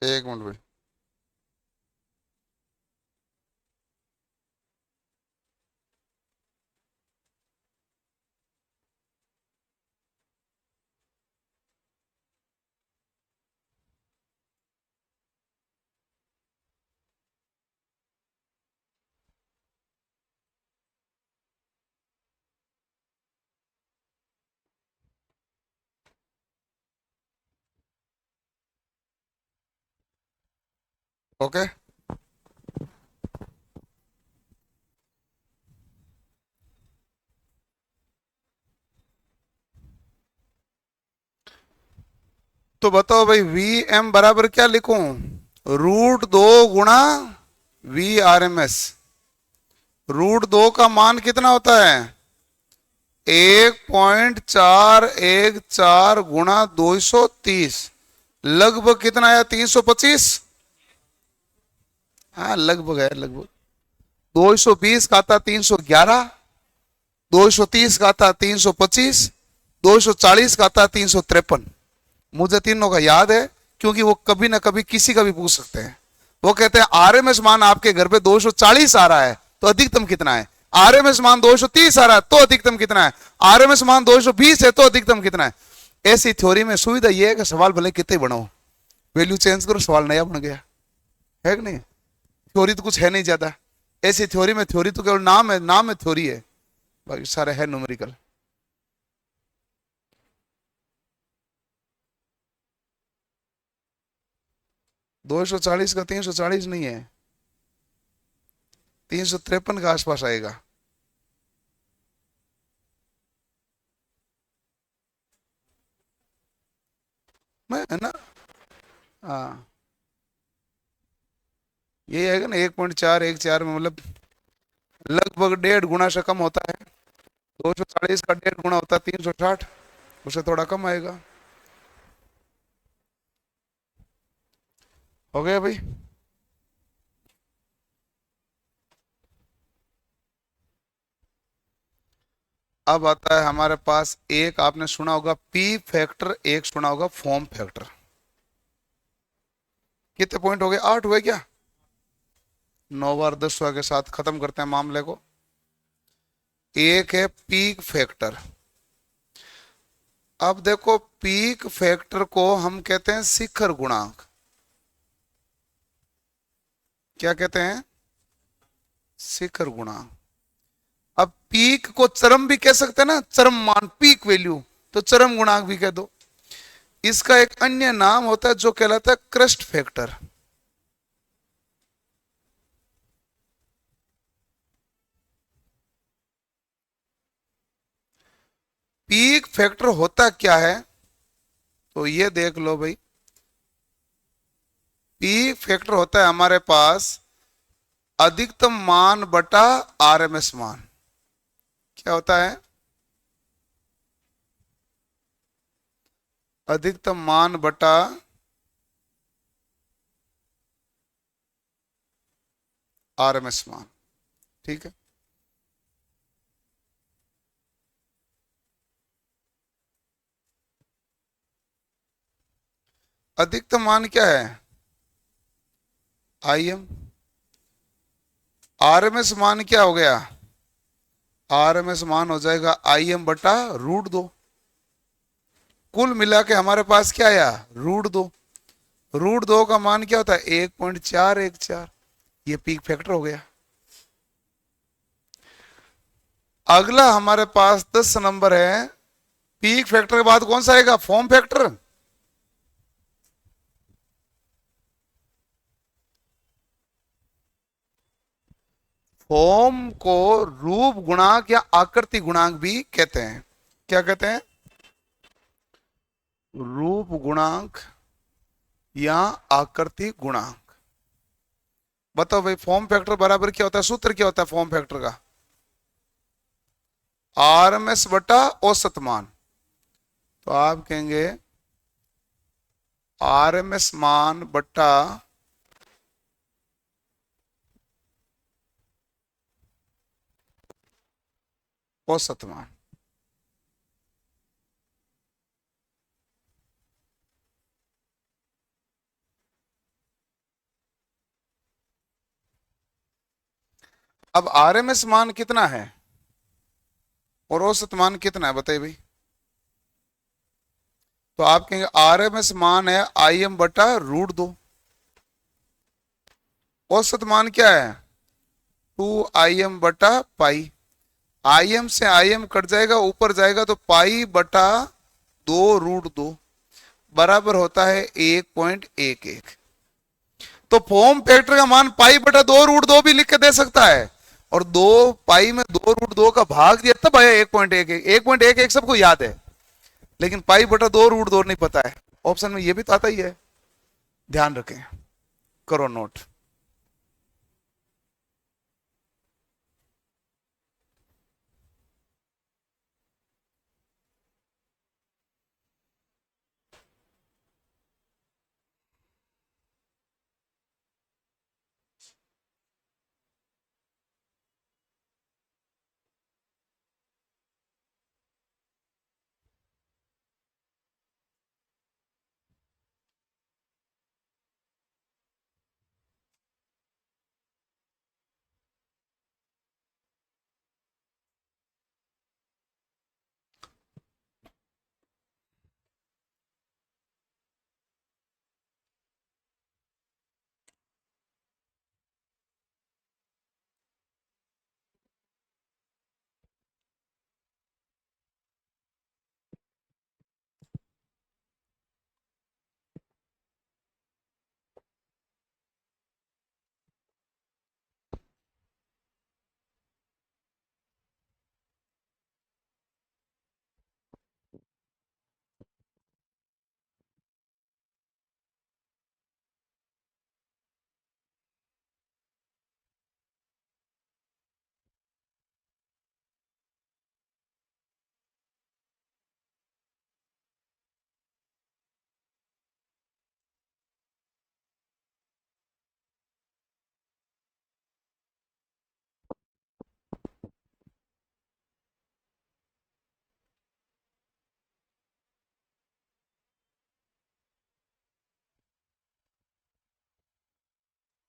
एक मिनट भाई। ओके। तो बताओ भाई, वी एम बराबर क्या लिखूं? √2 गुणा VRMS। √2 का मान कितना होता है? 1.414 गुणा 230, लगभग कितना आया? 325। हाँ लगभग है, लगभग। 220 का था 311, 230 का था 325, 240 का था 353। मुझे तीनों का याद है, क्योंकि वो कभी ना कभी किसी का भी पूछ सकते हैं। वो कहते हैं आरएमएस मान आपके घर पे 240 आ रहा है, तो अधिकतम कितना है? आरएमएस मान 230 आ रहा है, तो अधिकतम कितना है? आरएमएस मान 220 है, तो अधिकतम कितना है? ऐसी थ्योरी में सुविधा यह है कि सवाल भले कितने बनाओ, वैल्यू चेंज करो, सवाल नया बन गया। है कि नहीं? थ्योरी तो कुछ है नहीं ज्यादा। ऐसी थ्योरी में, थ्योरी तो केवल नाम है, नाम है थ्योरी है, बाकी सारे है न्यूमेरिकल। 240 का 340 नहीं है, 353 के आसपास आएगा। मैं है ना। हाँ, ये आएगा ना 1.414 में, मतलब लगभग 1.5 गुना से कम होता है। 240 का 1.5 गुना होता है 360, उससे थोड़ा कम आएगा। हो गया भाई। अब आता है हमारे पास, एक आपने सुना होगा पी फैक्टर, एक सुना होगा फॉर्म फैक्टर। कितने पॉइंट हो गए? 8 हुए क्या? 9 बार 10 के साथ खत्म करते हैं मामले को। एक है पीक फैक्टर। अब देखो, पीक फैक्टर को हम कहते हैं शिखर गुणांक। क्या कहते हैं? शिखर गुणांक। अब पीक को चरम भी कह सकते हैं ना, चरम मान, पीक वैल्यू, तो चरम गुणांक भी कह दो। इसका एक अन्य नाम होता है जो कहलाता है क्रस्ट फैक्टर। पीक फैक्टर होता क्या है? तो ये देख लो भाई, पीक फैक्टर होता है हमारे पास अधिकतम मान बटा आरएमएस मान। क्या होता है? अधिकतम मान बटा आरएमएस मान। ठीक है। अधिकतम मान क्या है? आईएम। आरएमएस मान क्या हो गया? आरएमएस मान हो जाएगा आईएम बटा √2। कुल मिला के हमारे पास क्या आया? √2। √2 का मान क्या होता है? 1.414। ये पीक फैक्टर हो गया। अगला हमारे पास 10 नंबर है। पीक फैक्टर के बाद कौन सा आएगा? Form factor. फॉर्म को रूप गुणांक या आकृति गुणांक भी कहते हैं। क्या कहते हैं? रूप गुणांक या आकृति गुणांक। बताओ भाई, फॉर्म फैक्टर बराबर क्या होता है? सूत्र क्या होता है फॉर्म फैक्टर का? आरएमएस बटा औसत मान। तो आप कहेंगे आरएमएस मान बटा औसत मान। अब आरएमएस मान कितना है और औसत मान कितना है बताइए भाई। तो आप कहेंगे आरएमएस मान है Im बटा √2। औसत मान क्या है 2Im बटा पाई। Im से Im कट जाएगा, ऊपर जाएगा तो पाई बटा 2√2 बराबर होता है 1.11। तो फॉर्म फैक्टर का मान पाई बटा 2√2 भी लिख के दे सकता है, और 2 पाई में 2√2 का भाग दिया तब आया 1.11। 1.11 सबको याद है, लेकिन पाई बटा 2√2 नहीं पता है। ऑप्शन में ये भी तो आता ही है, ध्यान रखें, करो नोट।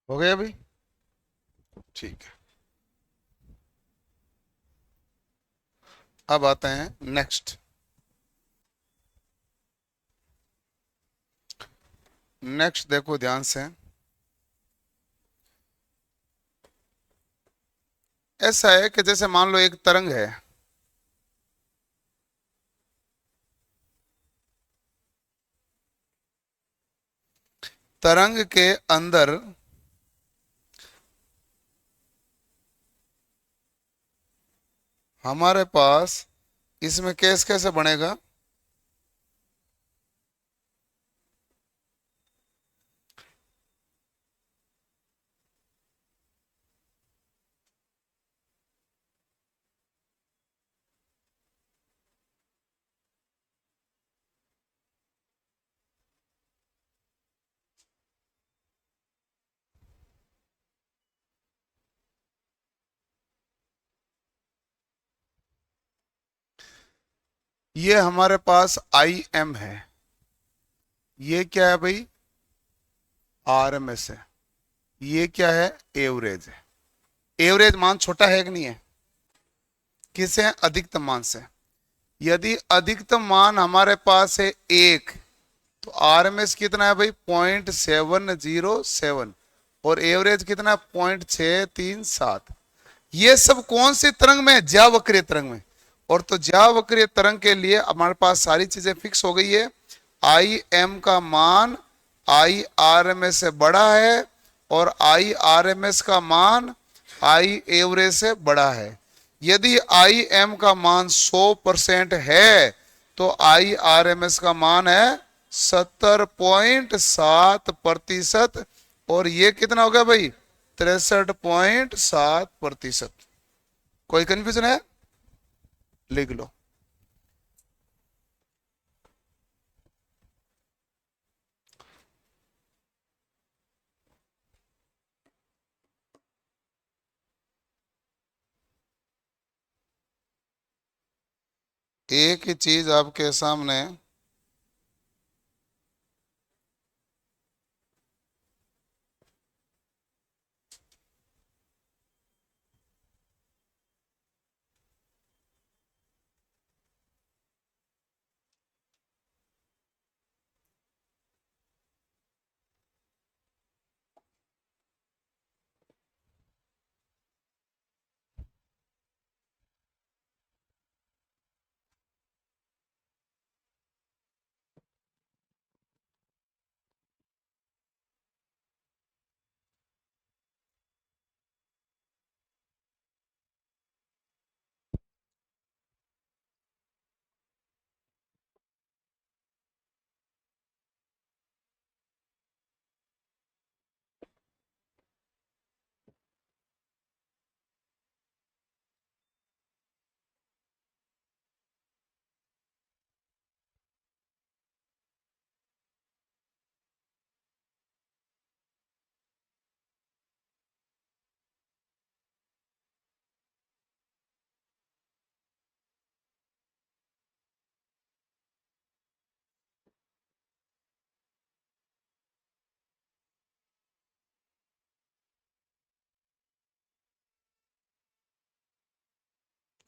हो गया भाई, ठीक है। अब आते हैं नेक्स्ट। नेक्स्ट देखो ध्यान से। ऐसा है कि जैसे मान लो एक तरंग है, तरंग के अंदर हमारे पास इसमें केस कैसे बनेगा, ये हमारे पास Im है, ये क्या है भाई RMS है, ये क्या है एवरेज है। एवरेज मान छोटा है कि नहीं है, किससे है अधिकतम मान से। यदि अधिकतम मान हमारे पास है 1, तो RMS कितना है भाई 0.707, और एवरेज कितना है 0.637। ये सब कौन सी तरंग में, ज्यावक्रीय तरंग में। और तो ज्यावक्रीय तरंग के लिए हमारे पास सारी चीजें फिक्स हो गई है। Im का मान IRMS से बड़ा है, और IRMS का मान I एवरेज से बड़ा है। यदि Im का मान 100% है तो IRMS का मान है 70.7%, और ये कितना हो गया भाई 63.7%। कोई कंफ्यूजन है, लिख लो। एक ही चीज आपके सामने,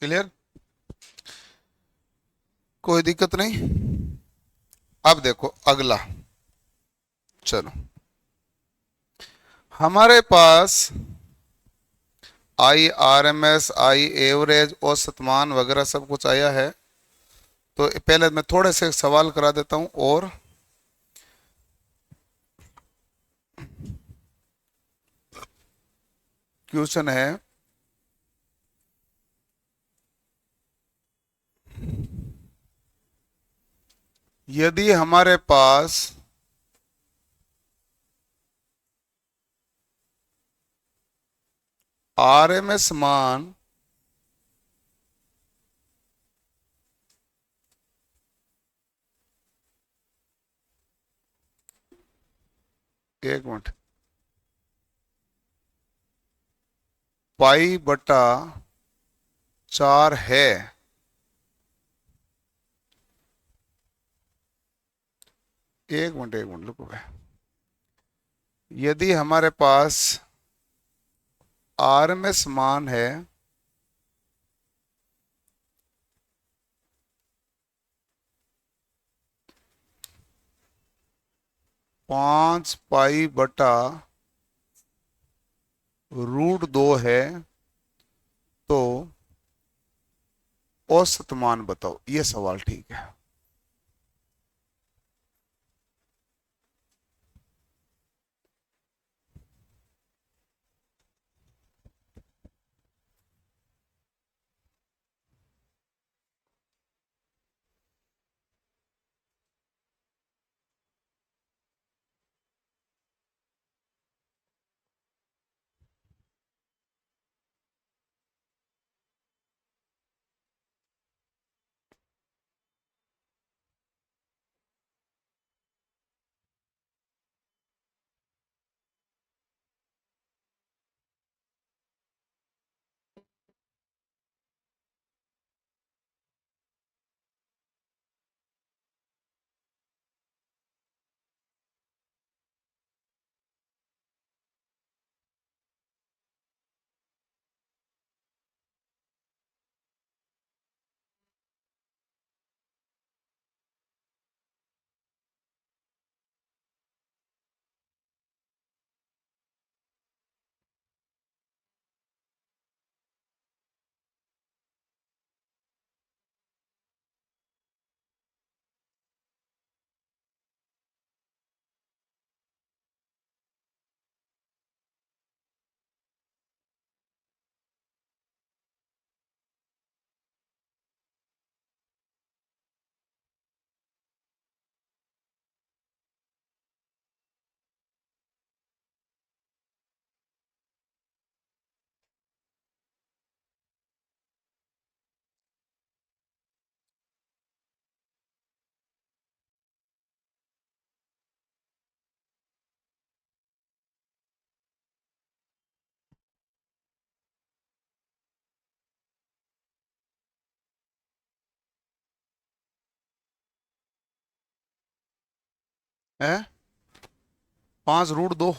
क्लियर? कोई दिक्कत नहीं। अब देखो अगला। चलो, हमारे पास IRMS, आई एवरेज, औसत मान वगैरह सब कुछ आया है। तो पहले मैं थोड़े से सवाल करा देता हूं। और क्वेश्चन है, यदि हमारे पास RMS मान एक मिनट, π/4 है, एक मिनट रुको भाई। यदि हमारे पास RMS मान है 5π/√2 है, तो औसत मान बताओ। ये सवाल ठीक है। है 5√2।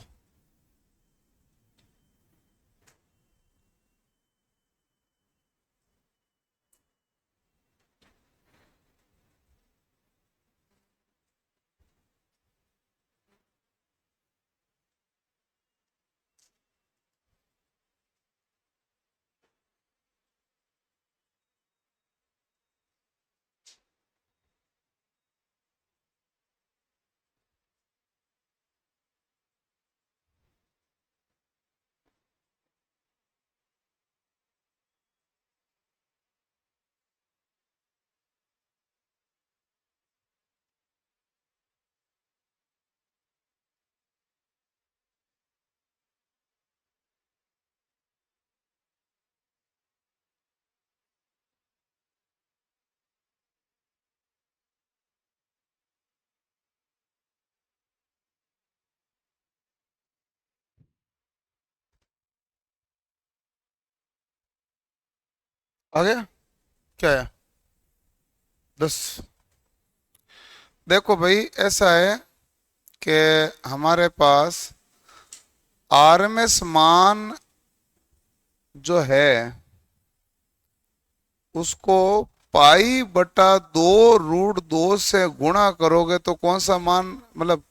आ गया? क्या है? 10। देखो भाई, ऐसा है कि हमारे पास RMS मान जो है उसको पाई बटा 2√2 से गुणा करोगे तो कौन सा मान, मतलब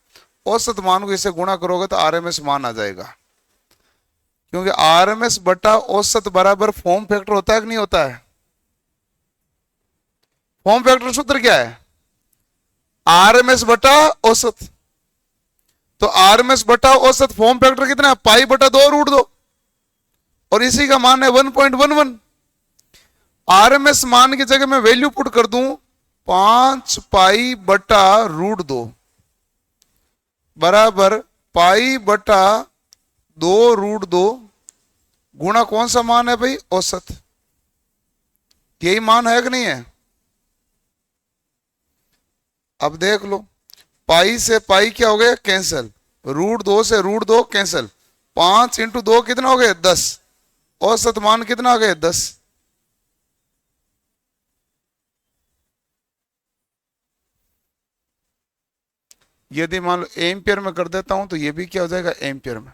औसत मान को इसे गुणा करोगे तो आरएमएस मान आ जाएगा। क्योंकि आरएमएस बटा औसत बराबर फॉर्म फैक्टर होता है कि नहीं होता है? फॉर्म फैक्टर सूत्र क्या है? आरएमएस बटा औसत। तो आरएमएस बटा औसत फॉर्म फैक्टर कितना है? पाई बटा 2√2, और इसी का मान है 1.11। आरएमएस मान की जगह मैं वैल्यू पुट कर दूं 5 पाई बटा √2 बराबर पाई बटा 2√2 गुणा कौन सा मान है भाई? औसत। यही मान है कि नहीं है? अब देख लो, पाई से पाई क्या हो गया? कैंसिल। √2 से √2 कैंसिल। 5 × 2 कितना हो गया? 10। औसत मान कितना हो गया? 10। यदि मान लो एम्पियर में कर देता हूं तो ये भी क्या हो जाएगा? एम्पियर में,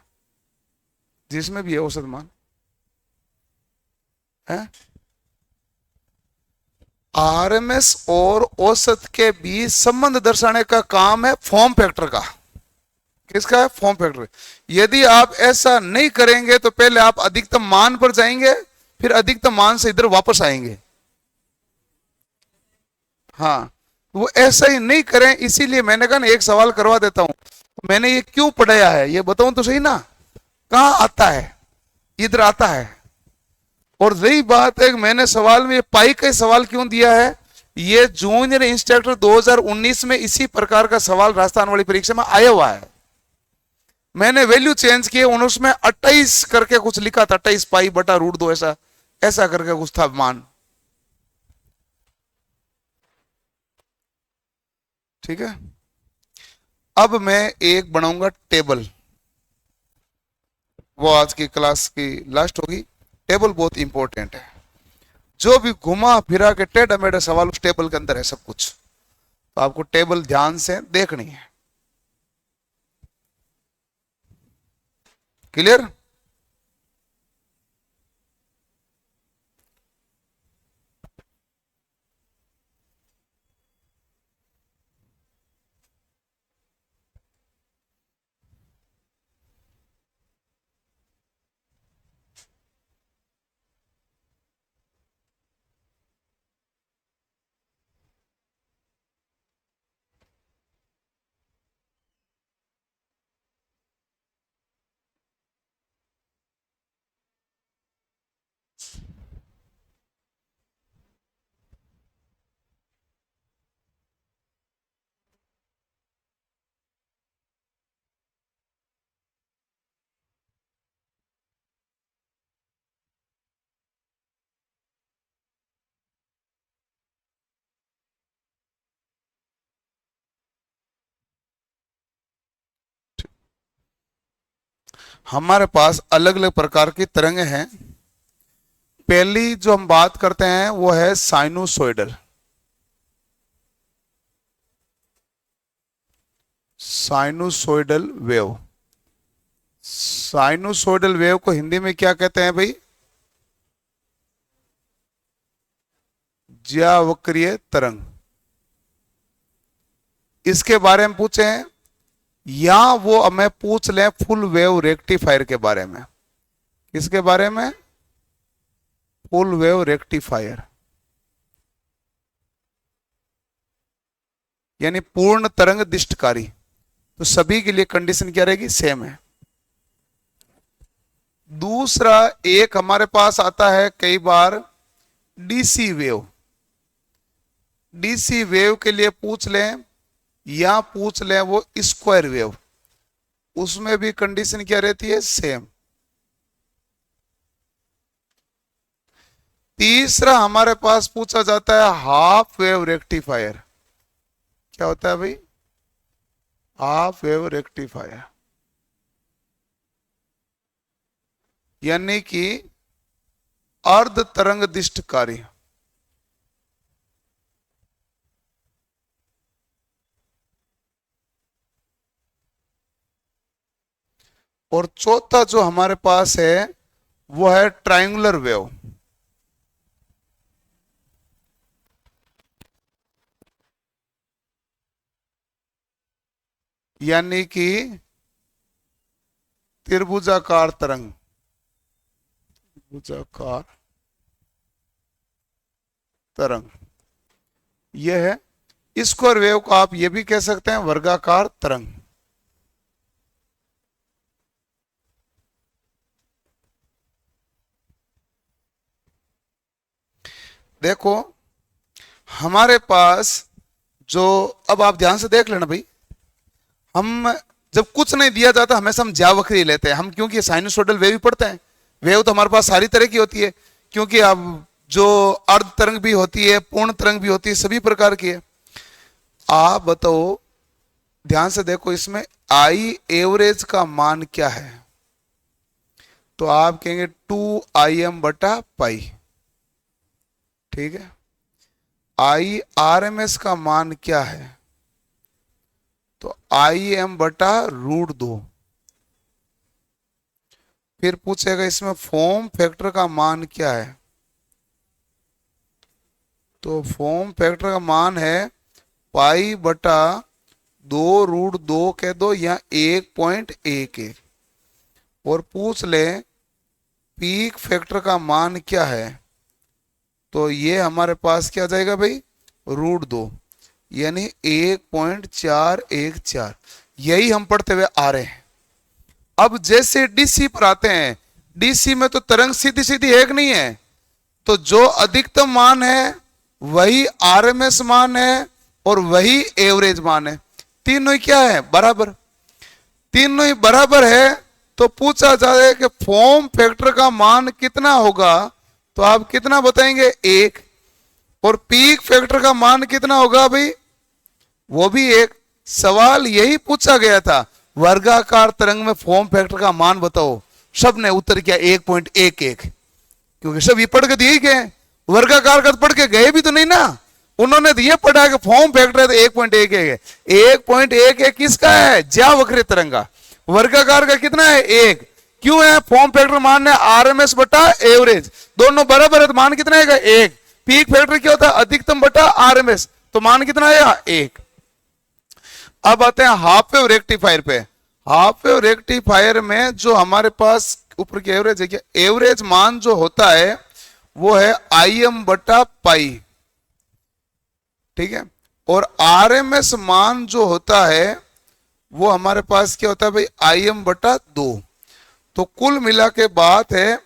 जिसमें भी है औसत मान है। आरएमएस और औसत के बीच संबंध दर्शाने का काम है फॉर्म फैक्टर का। किसका है? Form factor. यदि आप ऐसा नहीं करेंगे तो पहले आप अधिकतम मान पर जाएंगे, फिर अधिकतम मान से इधर वापस आएंगे। हाँ, वो ऐसा ही नहीं करें, इसीलिए मैंने कहा ना एक सवाल करवा देता हूं। मैंने ये क्यों पढ़ाया है ये बताऊं तो सही ना? कहां आता है? इधर आता है। और रही बात है कि मैंने सवाल में पाई का सवाल क्यों दिया है, ये जूनियर इंस्ट्रक्टर 2019 में इसी प्रकार का सवाल राजस्थान वाली परीक्षा में आया हुआ है। मैंने वैल्यू चेंज किए, उसमें 28 करके कुछ लिखा था, 28 पाई बटा √2, ऐसा ऐसा करके कुछ था मान। ठीक है, अब मैं एक बनाऊंगा टेबल, वो आज की क्लास की लास्ट होगी। टेबल बहुत इंपॉर्टेंट है। जो भी घुमा फिरा के टेढ़ा मेढ़ा सवाल उस टेबल के अंदर है सब कुछ, तो आपको टेबल ध्यान से देखनी है। क्लियर? हमारे पास अलग अलग प्रकार की तरंगें हैं। पहली जो हम बात करते हैं वो है sinusoidal. Sinusoidal wave. Sinusoidal wave को हिंदी में क्या कहते हैं भाई? ज्यावक्रीय तरंग। इसके बारे में पूछे हैं, या वो हमें पूछ लें फुल वेव रेक्टिफायर के बारे में। किसके बारे में? फुल वेव रेक्टिफायर, यानी पूर्ण तरंग दिष्टकारी। तो सभी के लिए कंडीशन क्या रहेगी? सेम है। दूसरा एक हमारे पास आता है कई बार डीसी वेव। डीसी वेव के लिए पूछ लें, या पूछ लें वो स्क्वायर वेव, उसमें भी कंडीशन क्या रहती है? सेम। तीसरा हमारे पास पूछा जाता है हाफ वेव रेक्टिफायर। क्या होता है भाई? हाफ वेव रेक्टिफायर, यानी कि अर्ध तरंग दिष्टकारी। और चौथा जो हमारे पास है वो है ट्रायंगुलर वेव। यानी कि त्रिभुजाकार तरंग, त्रिभुजाकार तरंग यह है। स्क्वायर वेव को आप ये भी कह सकते हैं वर्गाकार तरंग। देखो हमारे पास जो, अब आप ध्यान से देख लेना भाई, हम जब कुछ नहीं दिया जाता हमेशा हम ज्यावक्रिय लेते हैं हम, क्योंकि साइनसोइडल वेव ही पढ़ते हैं। वेव तो हमारे पास सारी तरह की होती है, क्योंकि अब जो अर्ध तरंग भी होती है, पूर्ण तरंग भी होती है, सभी प्रकार की है। आप बताओ, ध्यान से देखो, इसमें आई एवरेज का मान क्या है? तो आप कहेंगे 2Im/π। ठीक है। आई आर एम एस का मान क्या है? तो Im/√2। फिर पूछेगा इसमें फॉर्म फैक्टर का मान क्या है? तो फॉर्म फैक्टर का मान है π/2√2 कह दो या 1.11। और पूछ ले पीक फैक्टर का मान क्या है? तो ये हमारे पास क्या आ जाएगा भाई? √2 यानी 1.414। यही हम पढ़ते हुए आ रहे हैं। अब जैसे डीसी पर आते हैं, डीसी में तो तरंग सीधी सीधी एक नहीं है, तो जो अधिकतम मान है वही आरएमएस मान है और वही एवरेज मान है। तीनों ही क्या है? बराबर। तीनों ही बराबर है तो पूछा जाए कि फॉर्म फैक्टर का मान कितना होगा, तो आप कितना बताएंगे? 1। और पीक फैक्टर का मान कितना होगा भाई? वो भी 1। सवाल यही पूछा गया था, वर्गाकार तरंग में फॉर्म फैक्टर का मान बताओ। सब ने उत्तर किया 1.11, क्योंकि सब ये पढ़ के दिए गए। वर्गाकार का पढ़ के गए भी तो नहीं ना, उन्होंने तो ये पढ़ा कि फॉर्म फैक्टर है तो 1.11 है। 1.11 किसका है? ज्यावक्रिय तरंग का। वर्गाकार का कितना है? 1। क्यों है? फॉर्म फैक्टर मान है आरएमएस बटा एवरेज, दोनों बराबर है तो मान कितना आएगा? 1। पीक फैक्टर क्या होता है? अधिकतम बटा आरएमएस, तो मान कितना आएगा? 1। अब आते हैं हाफ वेव रेक्टिफायर पे। हाफ वेव रेक्टिफायर में जो हमारे पास ऊपर की एवरेज है, क्या एवरेज मान जो होता है वो है Im/π। ठीक है। और आरएमएस मान जो होता है वो हमारे पास क्या होता है भाई? Im/2। तो कुल मिला के बात है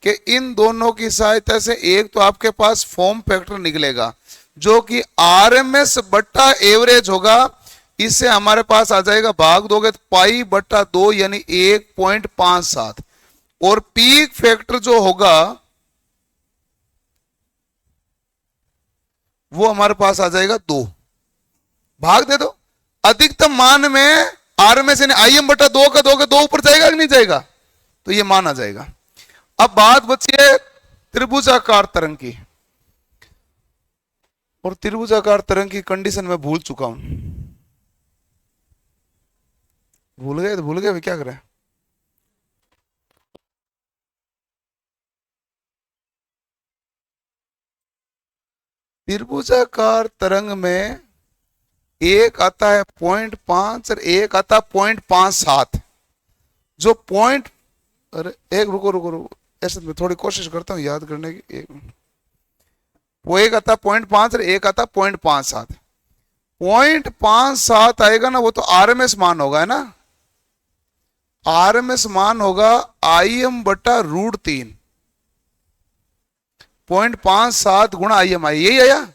कि इन दोनों की सहायता से एक तो आपके पास फॉर्म फैक्टर निकलेगा जो कि आरएमएस बट्टा एवरेज होगा। इससे हमारे पास आ जाएगा, भाग दोगे तो π/2 यानी 1.57। और पीक फैक्टर जो होगा वो हमारे पास आ जाएगा 2। भाग दे दो। अधिकतम मान में आरएमएस यानी Im/2 का दोगे 2 ऊपर जाएगा कि नहीं जाएगा? तो ये मान आ जाएगा। अब बात बची है त्रिभुजाकार तरंग की, और त्रिभुजाकार तरंग की कंडीशन में भूल चुका हूं। भूल गए तो भूल गए, क्या करें? त्रिभुजाकार तरंग में एक आता है 0.5 और एक आता है 0.57। जो पॉइंट, अरे एक रुको रुको रुको, ऐसे मैं थोड़ी कोशिश करता हूँ याद करने की। एक मिनट। वो एक आता 0.5 और एक आता 0.57। 0.57 आएगा ना, वो तो आरएमएस मान होगा, है ना? आरएमएस मान होगा Im/√3। 0.57 गुणा IMI, यही आया।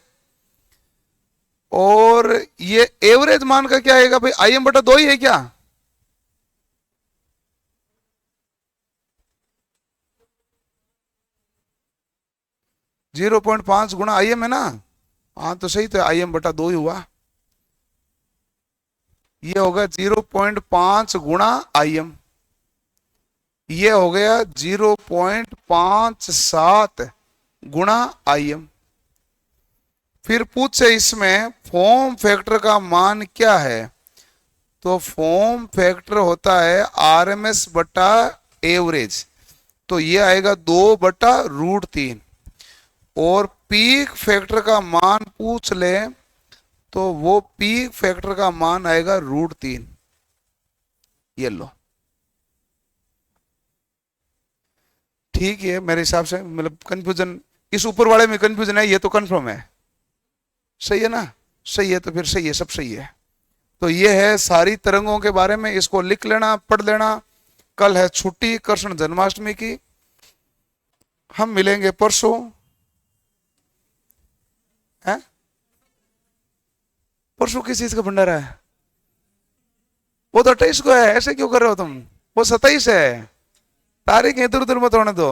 और ये एवरेज मान का क्या आएगा भाई? Im/2 ही है क्या? जीरो 0.5 गुणा IM है ना? हाँ तो सही, तो Im/2 ही हुआ। ये होगा 0.5 गुणा IM, ये हो गया 0.57 गुणा IM। फिर पूछे इसमें फॉर्म फैक्टर का मान क्या है? तो फॉर्म फैक्टर होता है आरएमएस बटा एवरेज, तो ये आएगा 2/√3। और पीक फैक्टर का मान पूछ ले तो वो पीक फैक्टर का मान आएगा √3। ये लो, ठीक है मेरे हिसाब से, मतलब कंफ्यूजन इस ऊपर वाले में कंफ्यूजन है, ये तो कंफर्म है, सही है ना, सही है तो फिर सही है, सब सही है। तो ये है सारी तरंगों के बारे में, इसको लिख लेना, पढ़ लेना। कल है छुट्टी कृष्ण जन्माष्टमी की, हम मिलेंगे परसों, है परसों किस चीज का भंडारा है? वो तो 28 को है, ऐसे क्यों कर रहे हो तुम? वो 27 है, तारीख इधर उधर मत होने दो।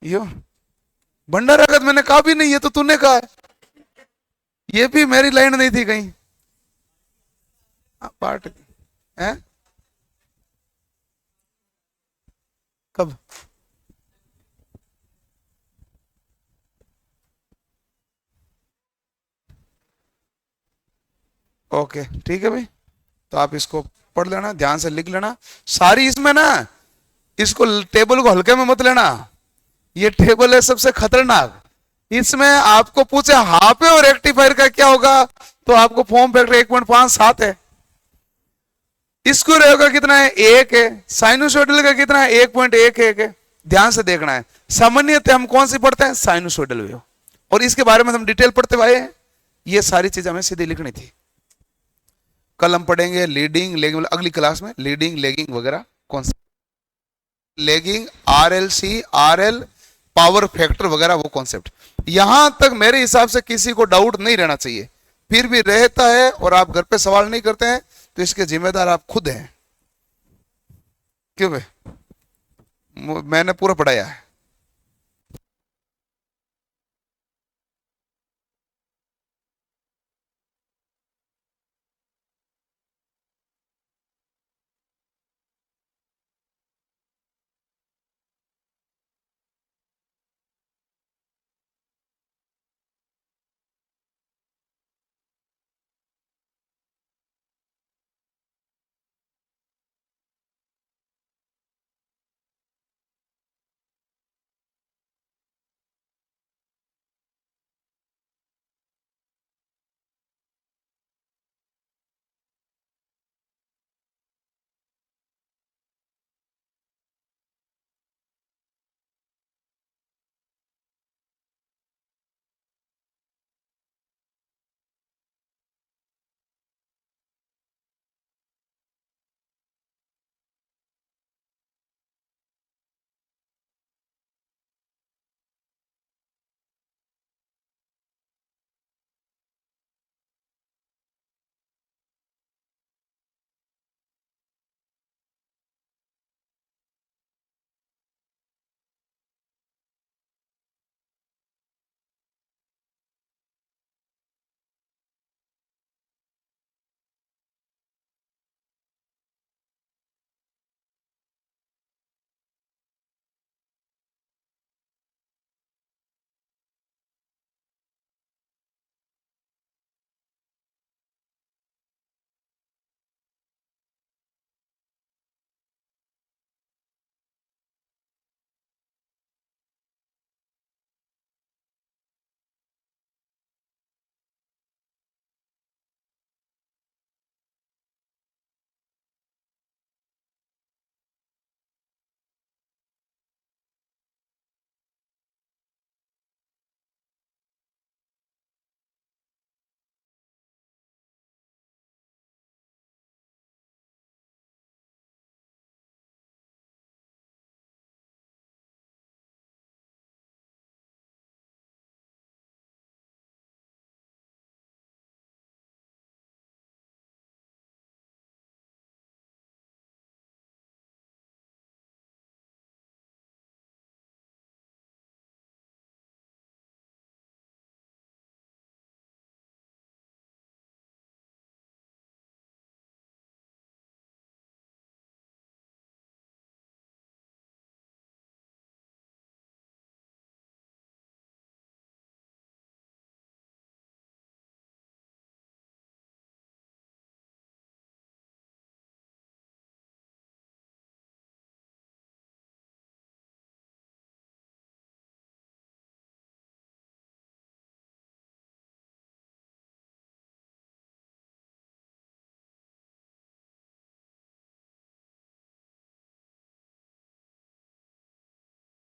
यो भंडारा का तो मैंने कहा भी नहीं, ये तो तूने कहा है, ये भी मेरी लाइन नहीं थी कहीं। पार्ट है कब? ओके ठीक है भाई, तो आप इसको पढ़ लेना, ध्यान से लिख लेना सारी, इसमें ना इसको टेबल को हल्के में मत लेना, ये टेबल है सबसे खतरनाक। इसमें आपको पूछे हाफ है और रेक्टिफायर का क्या होगा, तो आपको फॉर्म फैक्टर 1.57 है, स्क्वायर का कितना है 1 है, साइनोसॉइडल का कितना है 1.11 है। ध्यान से देखना है, सामान्यतः हम कौन सी पढ़ते हैं? साइनोसॉइडल वेव, और इसके बारे में हम डिटेल पढ़ते हुए हैं, ये सारी चीजें हमें सीधी लिखनी थी। कल हम पढ़ेंगे लीडिंग लेगिंग, मतलब अगली क्लास में लीडिंग लेगिंग वगैरह, कौन सा lagging, RLC RL power factor वगैरह, वो कॉन्सेप्ट। यहां तक मेरे हिसाब से किसी को डाउट नहीं रहना चाहिए, फिर भी रहता है और आप घर पे सवाल नहीं करते हैं तो इसके जिम्मेदार आप खुद हैं। क्यों भाई? मैंने पूरा पढ़ाया है।